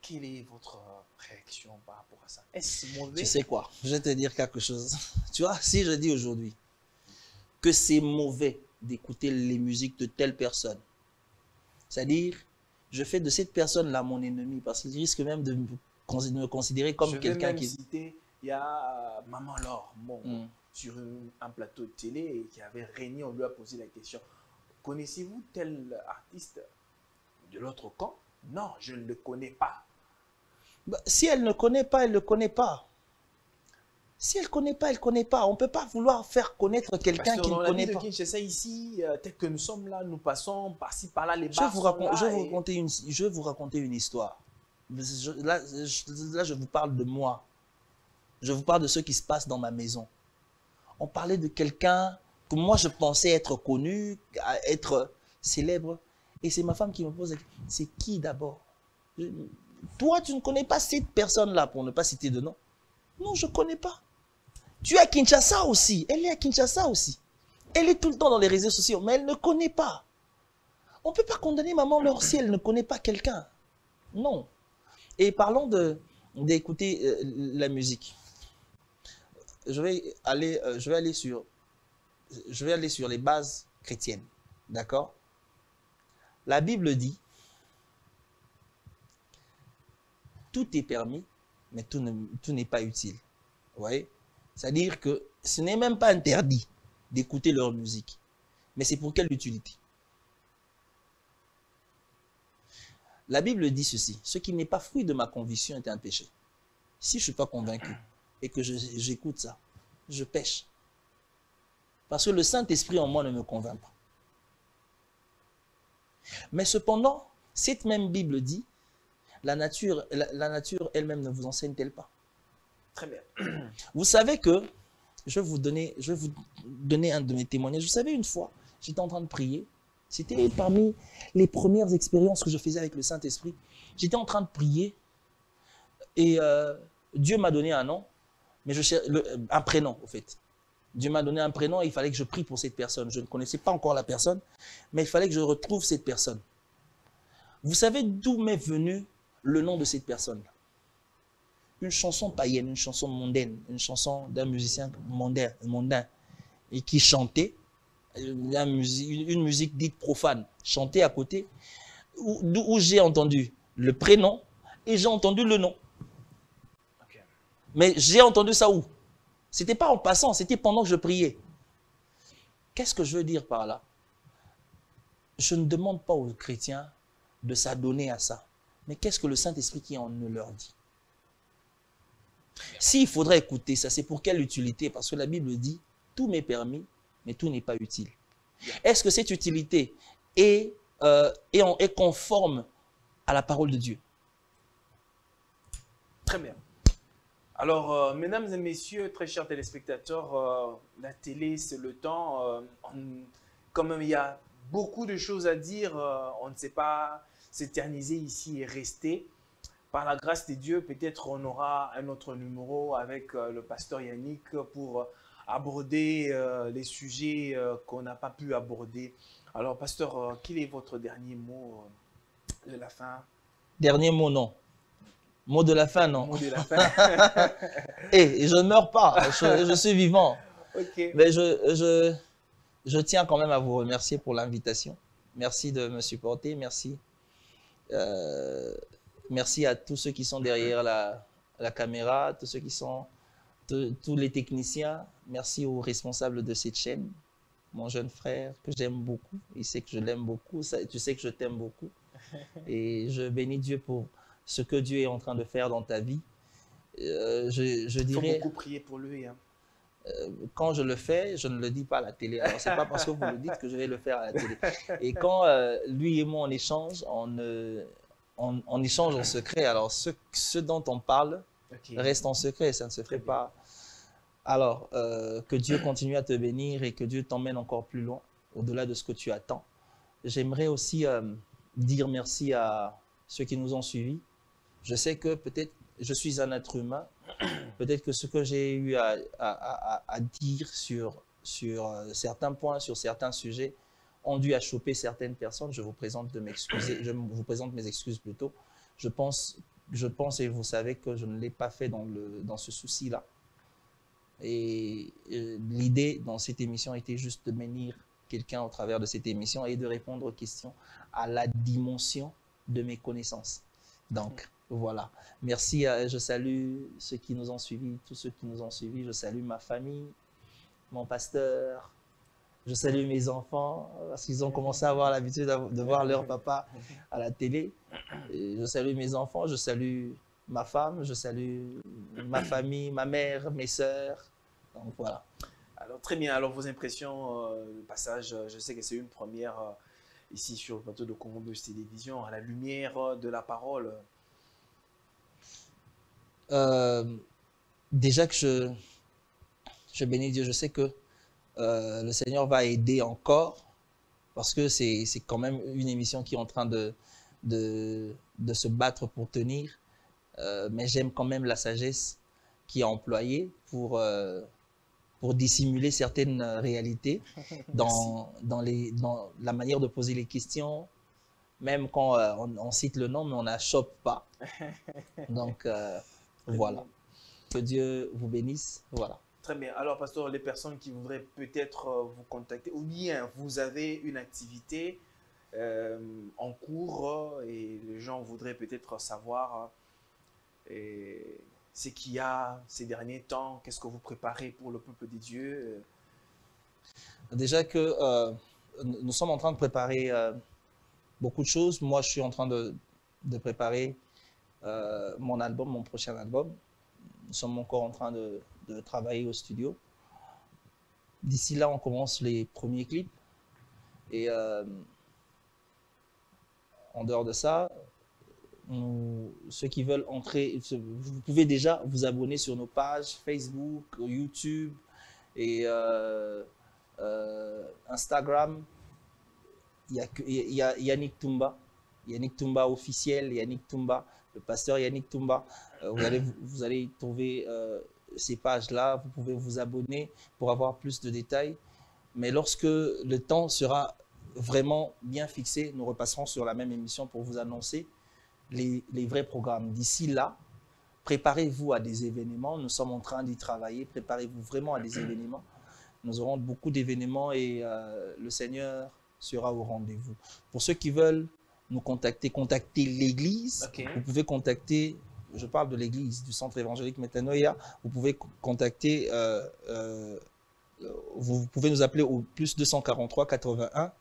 Quelle est votre réaction par rapport à ça? Est-ce mauvais? Tu sais quoi? Je vais te dire quelque chose. Tu vois, si je dis aujourd'hui que c'est mauvais d'écouter les musiques de telle personne, c'est-à-dire, je fais de cette personne-là mon ennemi parce qu'il risque même de me considérer comme quelqu'un qui... Citer, il y a Maman Laure, sur un plateau de télé et qui avait régné, on lui a posé la question, connaissez-vous tel artiste de l'autre camp? Non, je ne le connais pas. Bah, si elle ne connaît pas, elle ne le connaît pas. Si elle ne connaît pas, elle ne connaît pas. On ne peut pas vouloir faire connaître quelqu'un qui ne connaît pas. Kinshasa ici, tel que nous sommes là, nous passons par-ci, par-là, les Je bars vais vous raconter une histoire. Là, je vous parle de moi. Je vous parle de ce qui se passe dans ma maison. On parlait de quelqu'un que moi, je pensais être connu, être célèbre. Et c'est ma femme qui me pose la question. C'est qui d'abord? Toi, tu ne connais pas cette personne-là, pour ne pas citer de nom. Non, je ne connais pas. Tu es à Kinshasa aussi. Elle est à Kinshasa aussi. Elle est tout le temps dans les réseaux sociaux, mais elle ne connaît pas. On ne peut pas condamner maman Laure si elle ne connaît pas quelqu'un. Non. Et parlons d'écouter la musique. Je vais aller sur les bases chrétiennes. D'accord? La Bible dit, tout est permis, mais tout n'est pas utile. Vous voyez? C'est-à-dire que ce n'est même pas interdit d'écouter leur musique. Mais c'est pour quelle utilité? La Bible dit ceci, ce qui n'est pas fruit de ma conviction est un péché. Si je ne suis pas convaincu et que j'écoute ça, je pêche. Parce que le Saint-Esprit en moi ne me convainc pas. Mais cependant, cette même Bible dit, la nature elle-même ne vous enseigne-t-elle pas? Très bien. Vous savez que, je vais vous donner un de mes témoignages. Vous savez, une fois, j'étais en train de prier. C'était parmi les premières expériences que je faisais avec le Saint-Esprit. J'étais en train de prier et Dieu m'a donné un nom, mais un prénom, au fait. Dieu m'a donné un prénom et il fallait que je prie pour cette personne. Je ne connaissais pas encore la personne, mais il fallait que je retrouve cette personne. Vous savez d'où m'est venu le nom de cette personne? Une chanson païenne, une chanson mondaine, une chanson d'un musicien mondain et qui chantait, une musique dite profane, chantait à côté, où j'ai entendu le prénom et j'ai entendu le nom. Okay. Mais j'ai entendu ça où? C'était pas en passant, c'était pendant que je priais. Qu'est-ce que je veux dire par là? Je ne demande pas aux chrétiens de s'adonner à ça. Mais qu'est-ce que le Saint-Esprit qui en eux leur dit? S'il faudrait écouter ça, c'est pour quelle utilité? Parce que la Bible dit, tout m'est permis, mais tout n'est pas utile. Est-ce que cette utilité est conforme à la parole de Dieu? Très bien. Alors, mesdames et messieurs, très chers téléspectateurs, la télé, c'est le temps. Quand même, il y a beaucoup de choses à dire. On ne sait pas s'éterniser ici et rester. Par la grâce de Dieu, peut-être on aura un autre numéro avec le pasteur Yannick pour aborder les sujets qu'on n'a pas pu aborder. Alors, pasteur, quel est votre dernier mot de la fin? Dernier mot, non. Mot de la fin, non. Mot de la fin. Et je ne meurs pas, je suis vivant. Okay. Mais je tiens quand même à vous remercier pour l'invitation. Merci de me supporter, merci. Merci à tous ceux qui sont derrière la caméra, tous ceux qui sont, tous les techniciens. Merci aux responsables de cette chaîne. Mon jeune frère que j'aime beaucoup, il sait que je l'aime beaucoup, tu sais que je t'aime beaucoup. Et je bénis Dieu pour ce que Dieu est en train de faire dans ta vie. Je dirais... Il faut beaucoup prier pour lui. Hein. Quand je le fais, je ne le dis pas à la télé. Alors, c'est pas parce que vous le dites que je vais le faire à la télé. Et quand lui et moi, on échange, on échange en secret. Alors, ce dont on parle reste en secret, ça ne se fait pas. Alors, que Dieu continue à te bénir et que Dieu t'emmène encore plus loin, au-delà de ce que tu attends. J'aimerais aussi dire merci à ceux qui nous ont suivis. Je sais que peut-être je suis un être humain. Peut-être que ce que j'ai eu à dire sur sur certains points, sur certains sujets, ont dû achoper certaines personnes. Je vous présente je vous présente mes excuses plutôt. Je pense et vous savez que je ne l'ai pas fait dans ce souci-là. Et l'idée dans cette émission était juste de bénir quelqu'un au travers de cette émission et de répondre aux questions à la dimension de mes connaissances. Donc, voilà. Merci. Je salue ceux qui nous ont suivis, tous ceux qui nous ont suivis. Je salue ma famille, mon pasteur. Je salue mes enfants parce qu'ils ont commencé à avoir l'habitude de voir leur papa à la télé. Et je salue mes enfants, je salue ma femme, je salue ma famille, ma mère, mes sœurs. Donc voilà. Alors très bien, alors vos impressions, le passage, je sais que c'est une première ici sur le plateau de Congo Buzz Télévision, à la lumière de la parole. Déjà que je bénis Dieu, je sais que le Seigneur va aider encore parce que c'est quand même une émission qui est en train de se battre pour tenir. Mais j'aime quand même la sagesse qui est employée pour dissimuler certaines réalités dans la manière de poser les questions, même quand on cite le nom, mais on n'achoppe pas. Donc, voilà. Que Dieu vous bénisse. Voilà. Très bien. Alors, pasteur, les personnes qui voudraient peut-être vous contacter, ou bien vous avez une activité en cours et les gens voudraient peut-être savoir ce qu'il y a ces derniers temps, qu'est-ce que vous préparez pour le peuple des dieux? Déjà que nous sommes en train de préparer beaucoup de choses. Moi, je suis en train de préparer mon album, mon prochain album. Nous sommes encore en train de travailler au studio. D'ici là, on commence les premiers clips. Et en dehors de ça, ceux qui veulent entrer, vous pouvez déjà vous abonner sur nos pages Facebook, YouTube et Instagram. Il y a Yannick Toumba, Yannick Toumba officiel, Yannick Toumba, le pasteur Yannick Toumba. Vous allez trouver ces pages-là, vous pouvez vous abonner pour avoir plus de détails. Mais lorsque le temps sera vraiment bien fixé, nous repasserons sur la même émission pour vous annoncer les vrais programmes. D'ici là, préparez-vous à des événements. Nous sommes en train d'y travailler. Préparez-vous vraiment à des événements. Nous aurons beaucoup d'événements et le Seigneur sera au rendez-vous. Pour ceux qui veulent nous contacter, contactez l'église. Okay. Vous pouvez contacter, je parle de l'église du centre évangélique Metanoia. Vous pouvez contacter, vous pouvez nous appeler au plus 243 81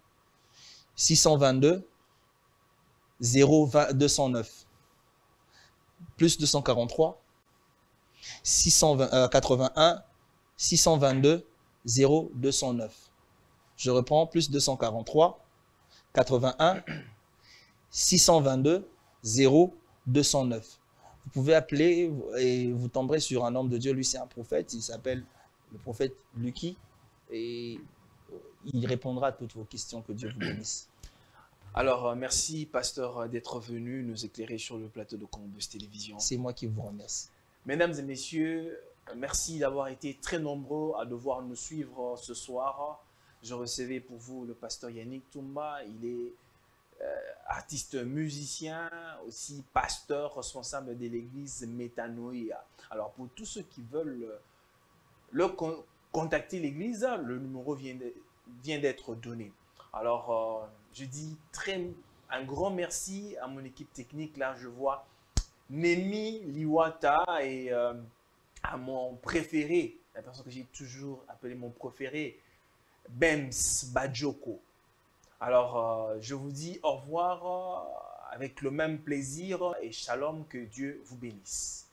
622 0209. Plus 243 81 622 0209. Je reprends, plus 243 81 622 0209. Vous pouvez appeler et vous tomberez sur un homme de Dieu. Lui, c'est un prophète. Il s'appelle le prophète Lucky. Et il répondra à toutes vos questions. Que Dieu vous bénisse. Alors, merci, pasteur, d'être venu nous éclairer sur le plateau de Congo Buzz Télévision. C'est moi qui vous remercie. Mesdames et messieurs, merci d'avoir été très nombreux à devoir nous suivre ce soir. Je recevais pour vous le pasteur Yannick Toumba. Il est artiste musicien, aussi pasteur, responsable de l'église Metanoia. Alors, pour tous ceux qui veulent contacter l'église, le numéro vient d'être donné. Alors, je dis un grand merci à mon équipe technique. Là, je vois Nemi Liwata et à mon préféré, la personne que j'ai toujours appelé mon préféré, Bems Bajoko. Alors, je vous dis au revoir avec le même plaisir et shalom, que Dieu vous bénisse.